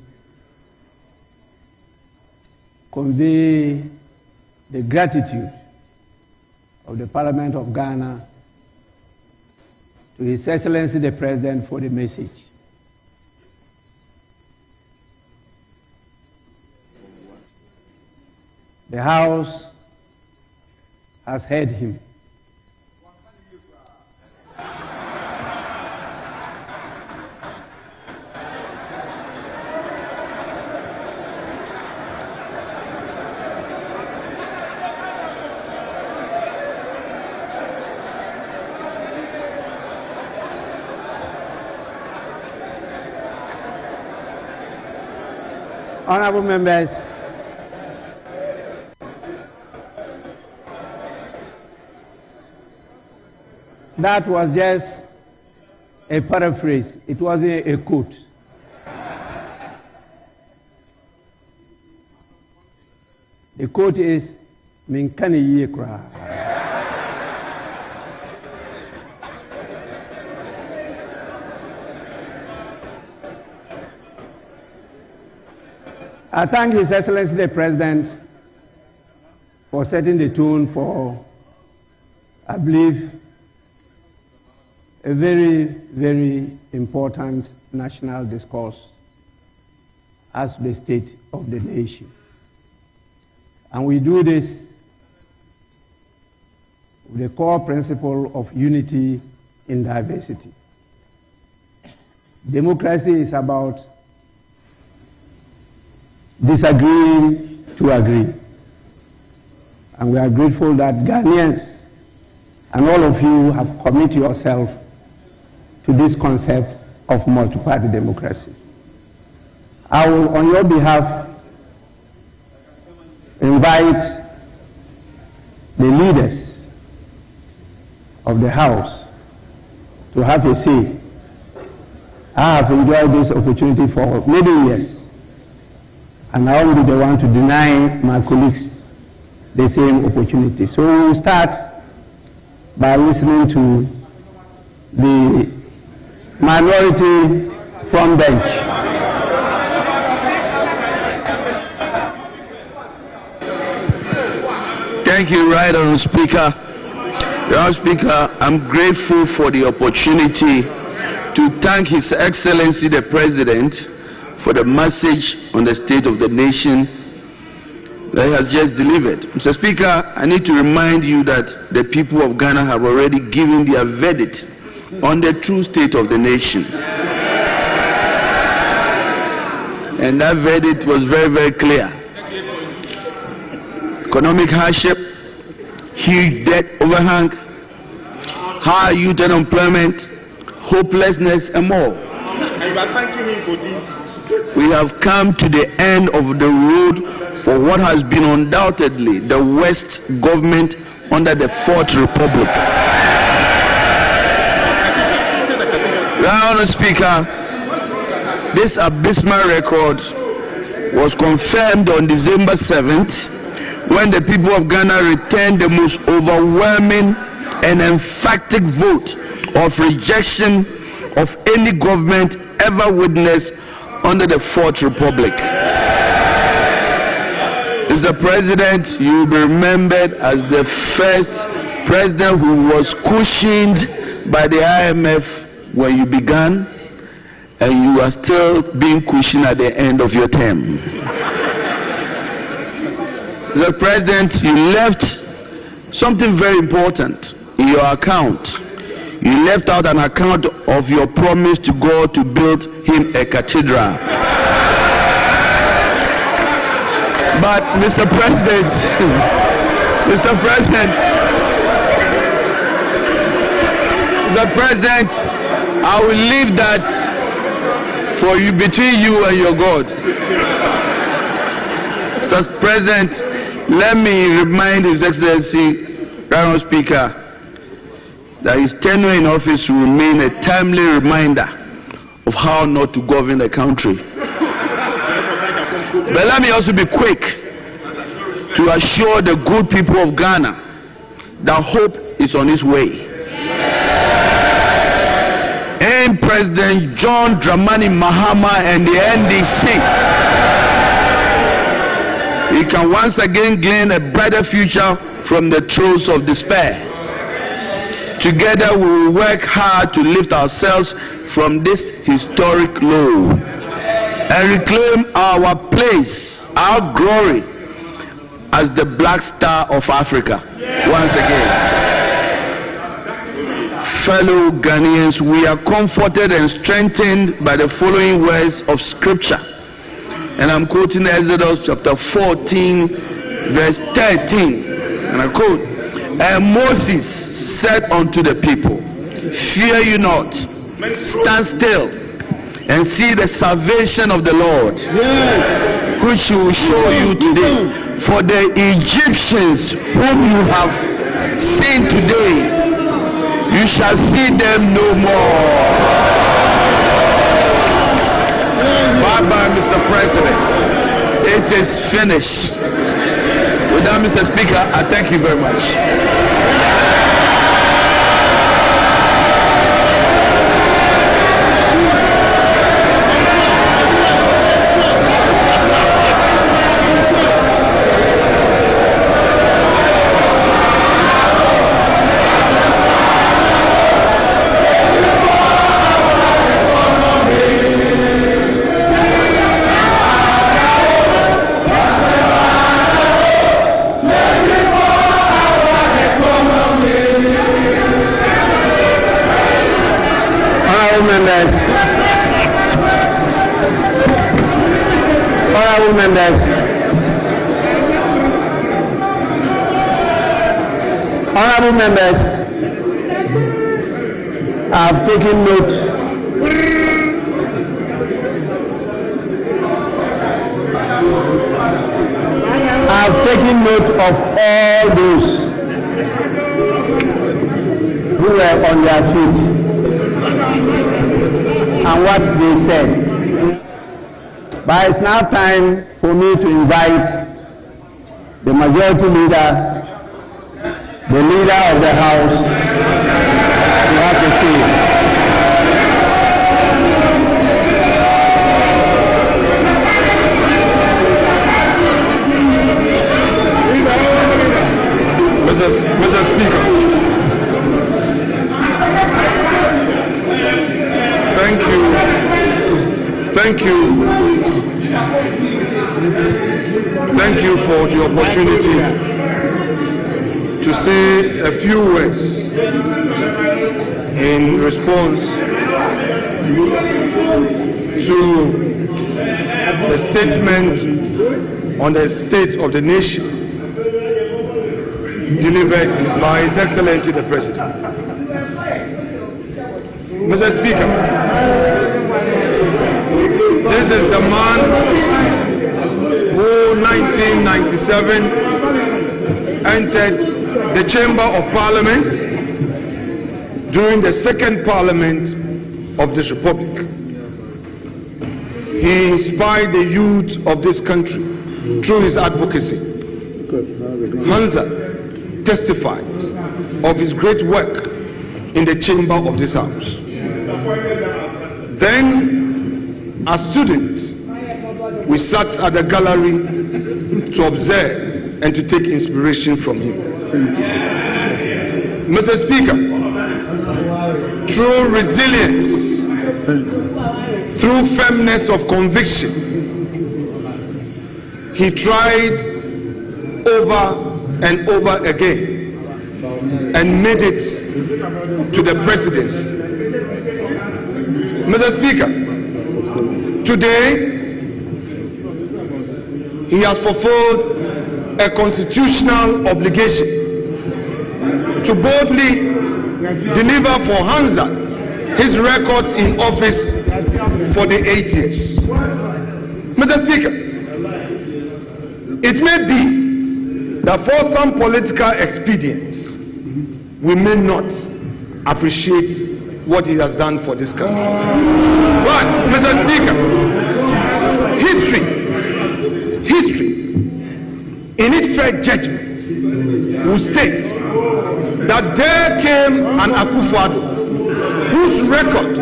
convey the gratitude of the Parliament of Ghana to His Excellency the President for the message. The House has heard him. Honorable members, that was just a paraphrase. It wasn't a quote. The quote is, "Minkani ye kra." I thank His Excellency the President for setting the tone for, I believe, a very, very important national discourse as to the state of the nation. And we do this with the core principle of unity in diversity. Democracy is about disagreeing to agree. And we are grateful that Ghanaians and all of you have committed yourself to this concept of multi-party democracy. I will, on your behalf, invite the leaders of the House to have a say. I have enjoyed this opportunity for many years, and I won't be the one to deny my colleagues the same opportunity. So we will start by listening to the minority front bench. Thank you, Right Honourable Speaker. Honourable Speaker, I'm grateful for the opportunity to thank His Excellency the President for the message on the state of the nation that he has just delivered. Mr. Speaker, I need to remind you that the people of Ghana have already given their verdict on the true state of the nation. And that verdict was very, very clear. Economic hardship, huge debt overhang, high youth unemployment, hopelessness, and more. And you are thanking him for this. We have come to the end of the road for what has been undoubtedly the worst government under the Fourth Republic. Honourable Speaker, this abysmal record was confirmed on December 7th when the people of Ghana returned the most overwhelming and emphatic vote of rejection of any government ever witnessed under the Fourth Republic. Mr. President, you will be remembered as the first president who was cushioned by the IMF when you began, and you are still being cushioned at the end of your term. Mr. President, you left something very important in your account. You left out an account of your promise to God to build him a cathedral. But Mr. President, Mr. President, I will leave that for you, between you and your God. Mr. President, let me remind His Excellency, Honourable Speaker, that his tenure in office will remain a timely reminder of how not to govern the country. But let me also be quick to assure the good people of Ghana that hope is on its way. In President John Dramani Mahama and the NDC, we can once again gain a brighter future from the throes of despair. Together we will work hard to lift ourselves from this historic low and reclaim our place, our glory as the Black Star of Africa once again. Fellow Ghanaians, we are comforted and strengthened by the following words of scripture. And I'm quoting Exodus chapter 14, verse 13. And I quote, "And Moses said unto the people, Fear you not, stand still, and see the salvation of the Lord, which he will show you today. For the Egyptians whom you have seen today, you shall see them no more." Bye-bye, Mr. President. It is finished. With that, Mr. Speaker, I thank you very much. Honourable members, honourable members, I have taken note of all those who were on their feet and what they said. But it's now time for me to invite the majority leader, the leader of the House, to have a say. Mr. Speaker, thank you for the opportunity to say a few words in response to the statement on the state of the nation delivered by His Excellency the President. Mr. Speaker, this is the man who 1997 entered the Chamber of Parliament during the second Parliament of this Republic. He inspired the youth of this country through his advocacy. Hamza testifies of his great work in the chamber of this House. Then, as students, we sat at the gallery to observe and to take inspiration from him. Mr. Speaker, through resilience, through firmness of conviction, he tried over and over again and made it to the presidency. Mr. Speaker, today he has fulfilled a constitutional obligation to boldly deliver for Hansa his records in office for the 8 years. Mr. Speaker, it may be that for some political expedience we may not appreciate what he has done for this country. But, Mr. Speaker, history, in its fair judgment, will state that there came an Akufo-Addo whose record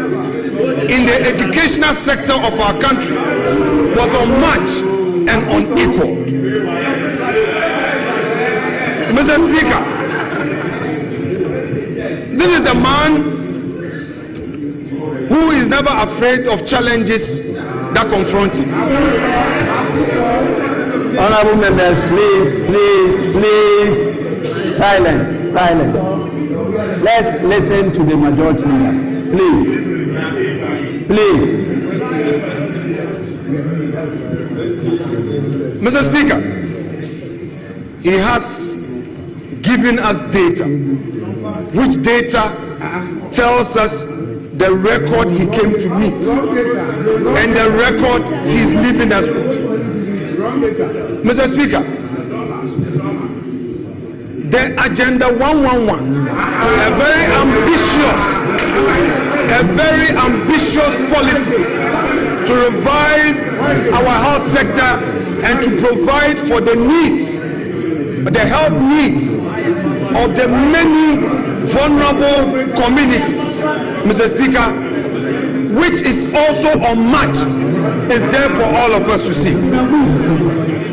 in the educational sector of our country was unmatched and unequaled. Mr. Speaker, this is a man who is never afraid of challenges that confront him. Honorable members, please, silence. Let's listen to the majority leader. Please. Mr. Speaker, he has given us data, which data tells us the record he came to meet and the record he is leaving us with. Mr. Speaker, the Agenda 111, a very ambitious policy to revive our health sector and to provide for the needs, the health needs of the many vulnerable communities, Mr. Speaker, which is also unmatched, is there for all of us to see.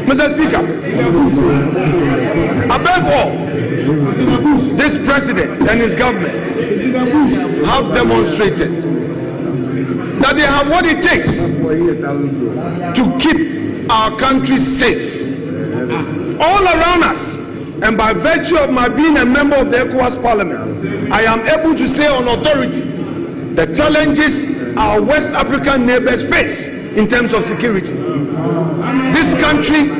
Mr. Speaker, above all, this president and his government have demonstrated that they have what it takes to keep our country safe all around us. And by virtue of my being a member of the ECOWAS Parliament, I am able to say on authority the challenges our West African neighbors face in terms of security. This country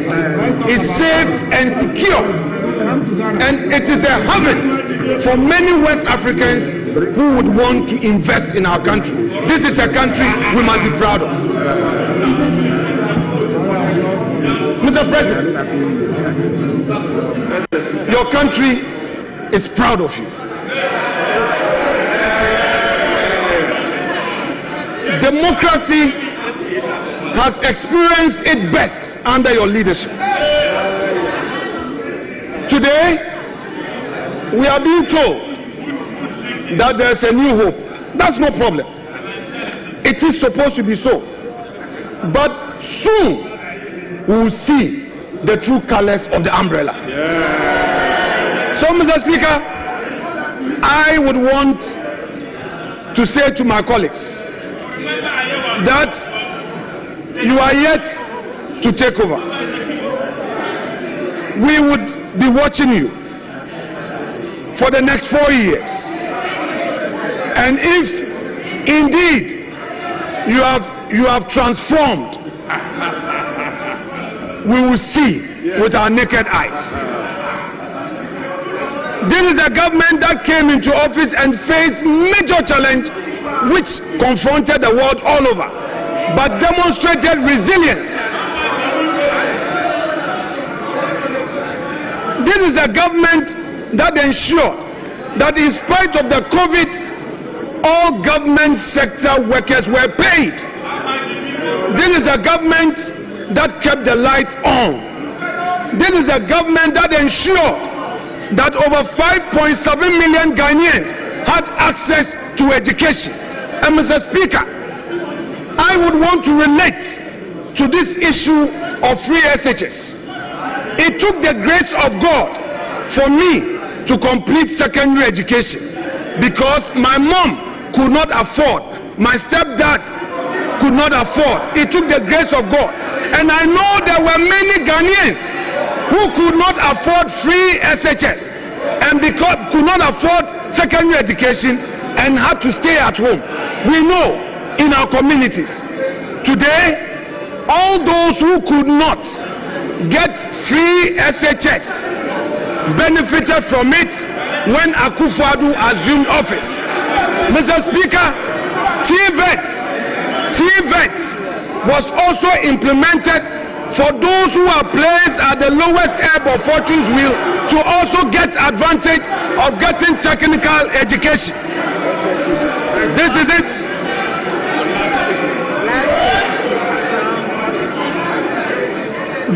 is safe and secure, and it is a haven for many West Africans who would want to invest in our country. This is a country we must be proud of. Mr. President, your country is proud of you. Democracy has experienced its best under your leadership. Today, we are being told that there's a new hope. That's no problem. It is supposed to be so. But soon, we will see the true colors of the umbrella. So, Mr. Speaker, I would want to say to my colleagues that you are yet to take over. We would be watching you for the next 4 years. And if indeed you have transformed, we will see with our naked eyes. This is a government that came into office and faced major challenge which confronted the world all over, but demonstrated resilience. This is a government that ensured that in spite of the COVID, all government sector workers were paid. This is a government that kept the lights on. This is a government that ensured that over 5.7 million Ghanaians had access to education. And Mr. Speaker, I would want to relate to this issue of free SHS. It took the grace of God for me to complete secondary education because my mom could not afford, my stepdad could not afford. It took the grace of God. And I know there were many Ghanaians who could not afford free SHS. and because could not afford secondary education and had to stay at home. We know in our communities today, all those who could not get free SHS benefited from it when Akufo-Addo assumed office. Mr. Speaker, TVET was also implemented for those who are placed at the lowest ebb of fortune's wheel to also get advantage of getting technical education. This is it.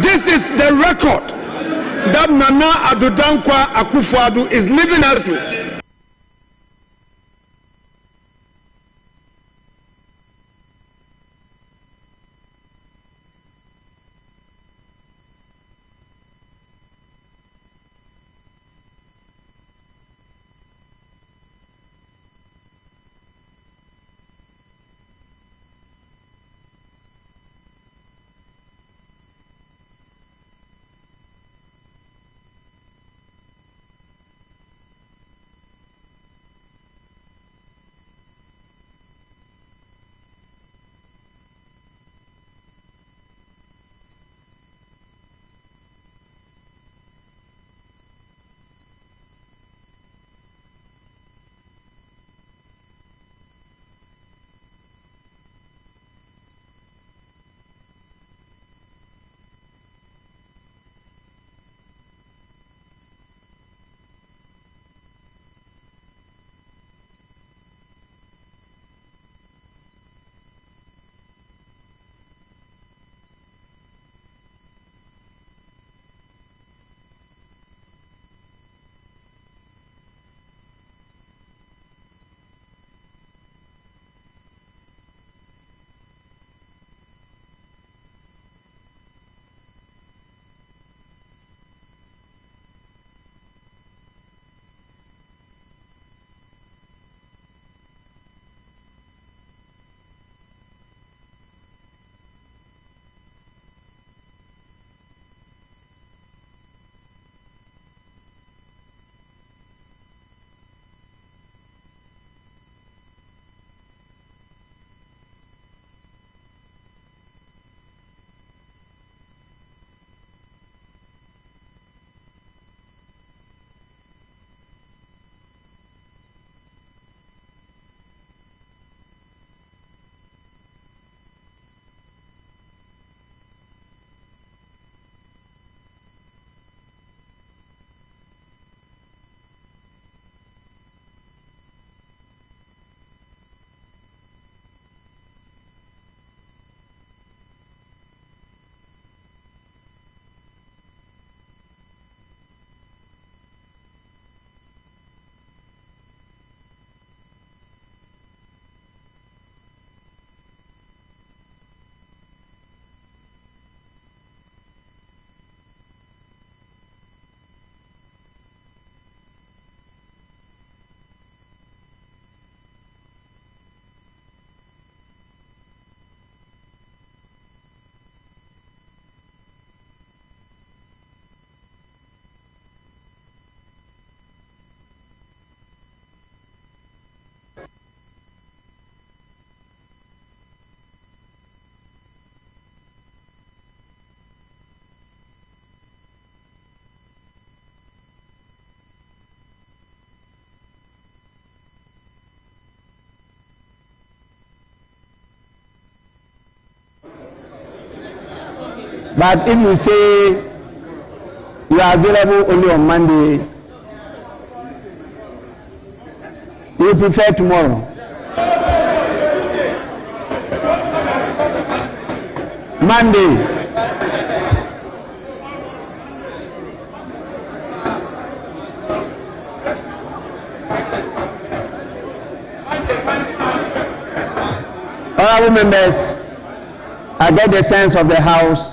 This is the record that Nana Addo Dankwa Akufo-Addo is leaving us with. But if you say you are available only on Monday, you prefer tomorrow. Monday. Honorable members, I get the sense of the House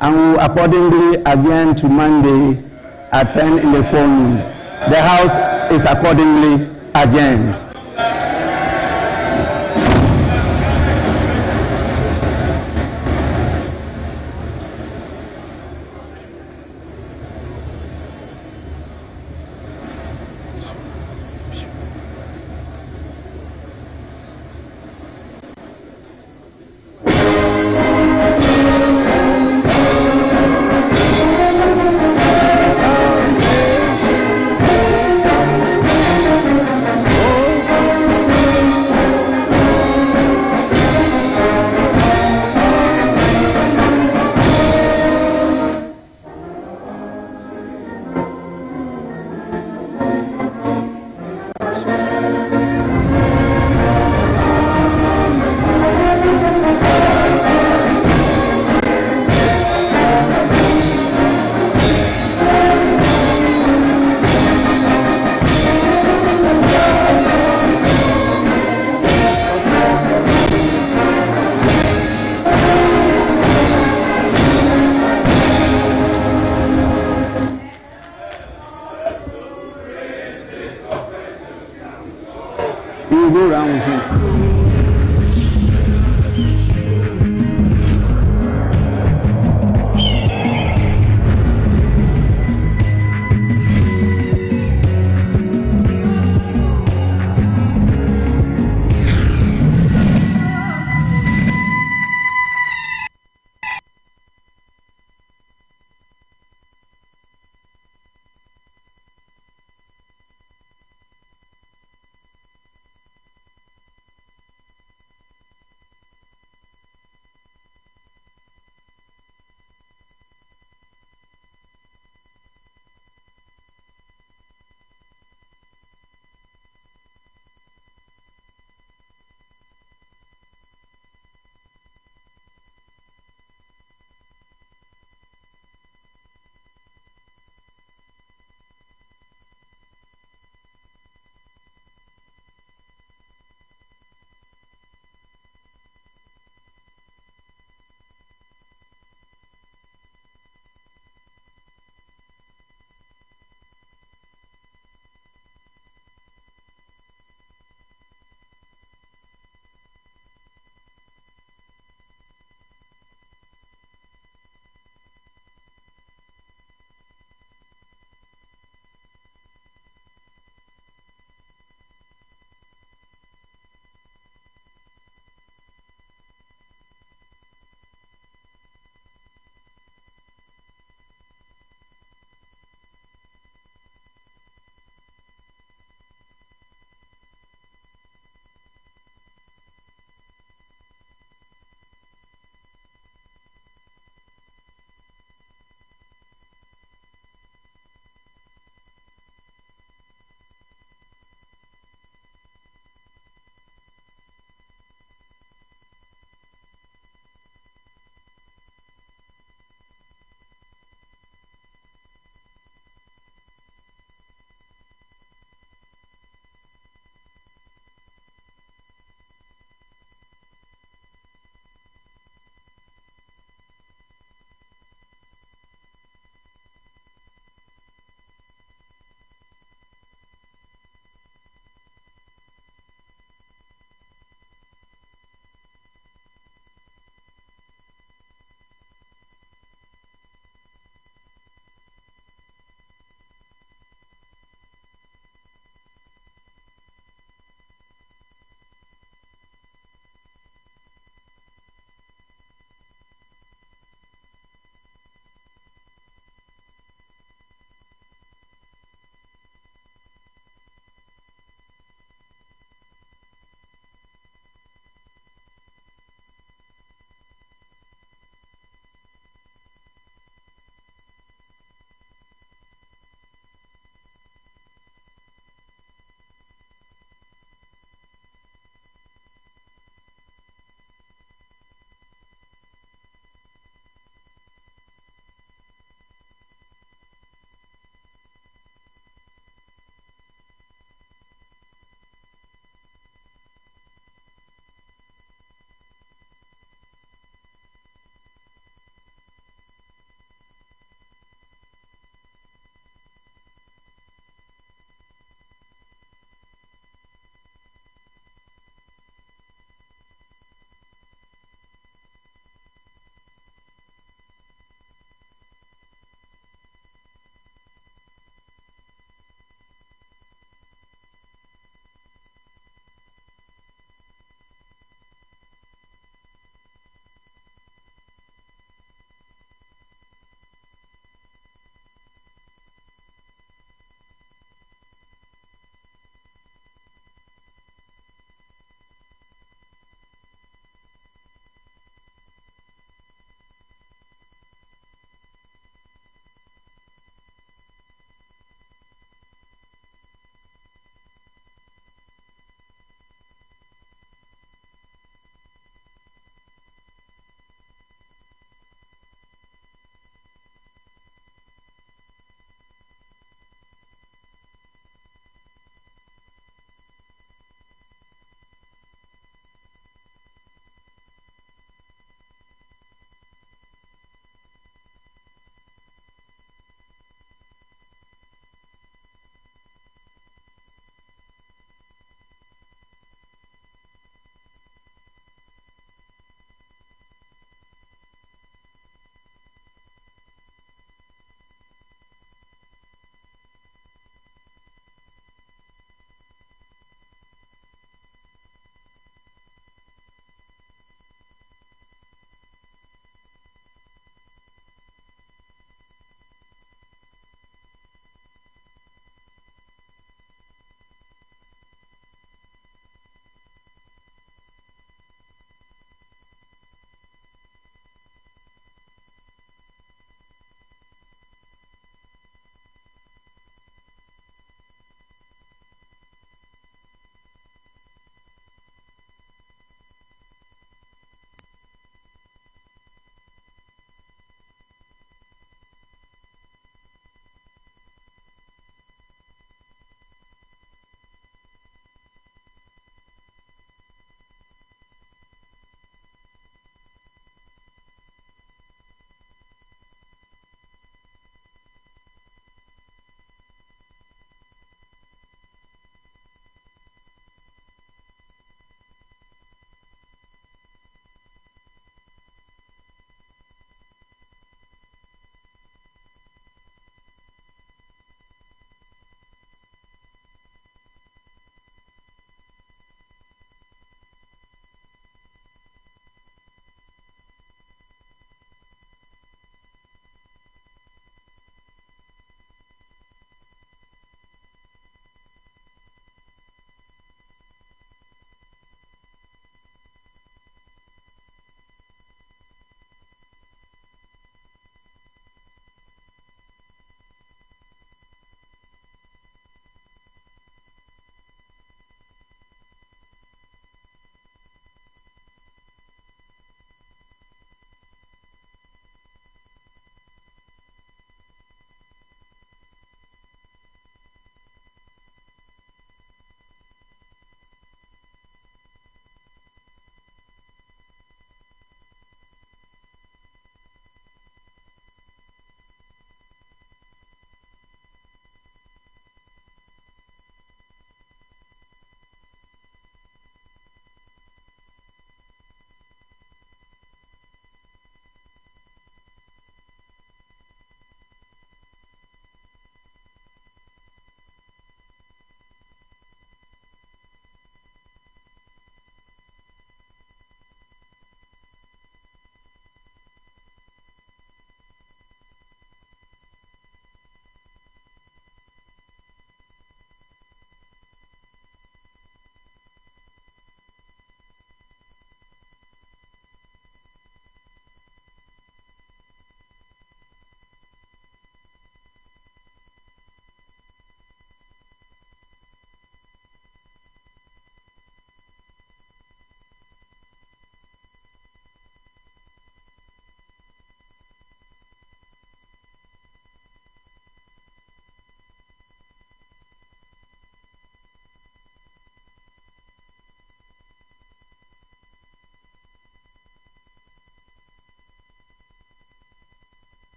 and will accordingly adjourn to Monday at 10 in the forenoon. The House is accordingly adjourned.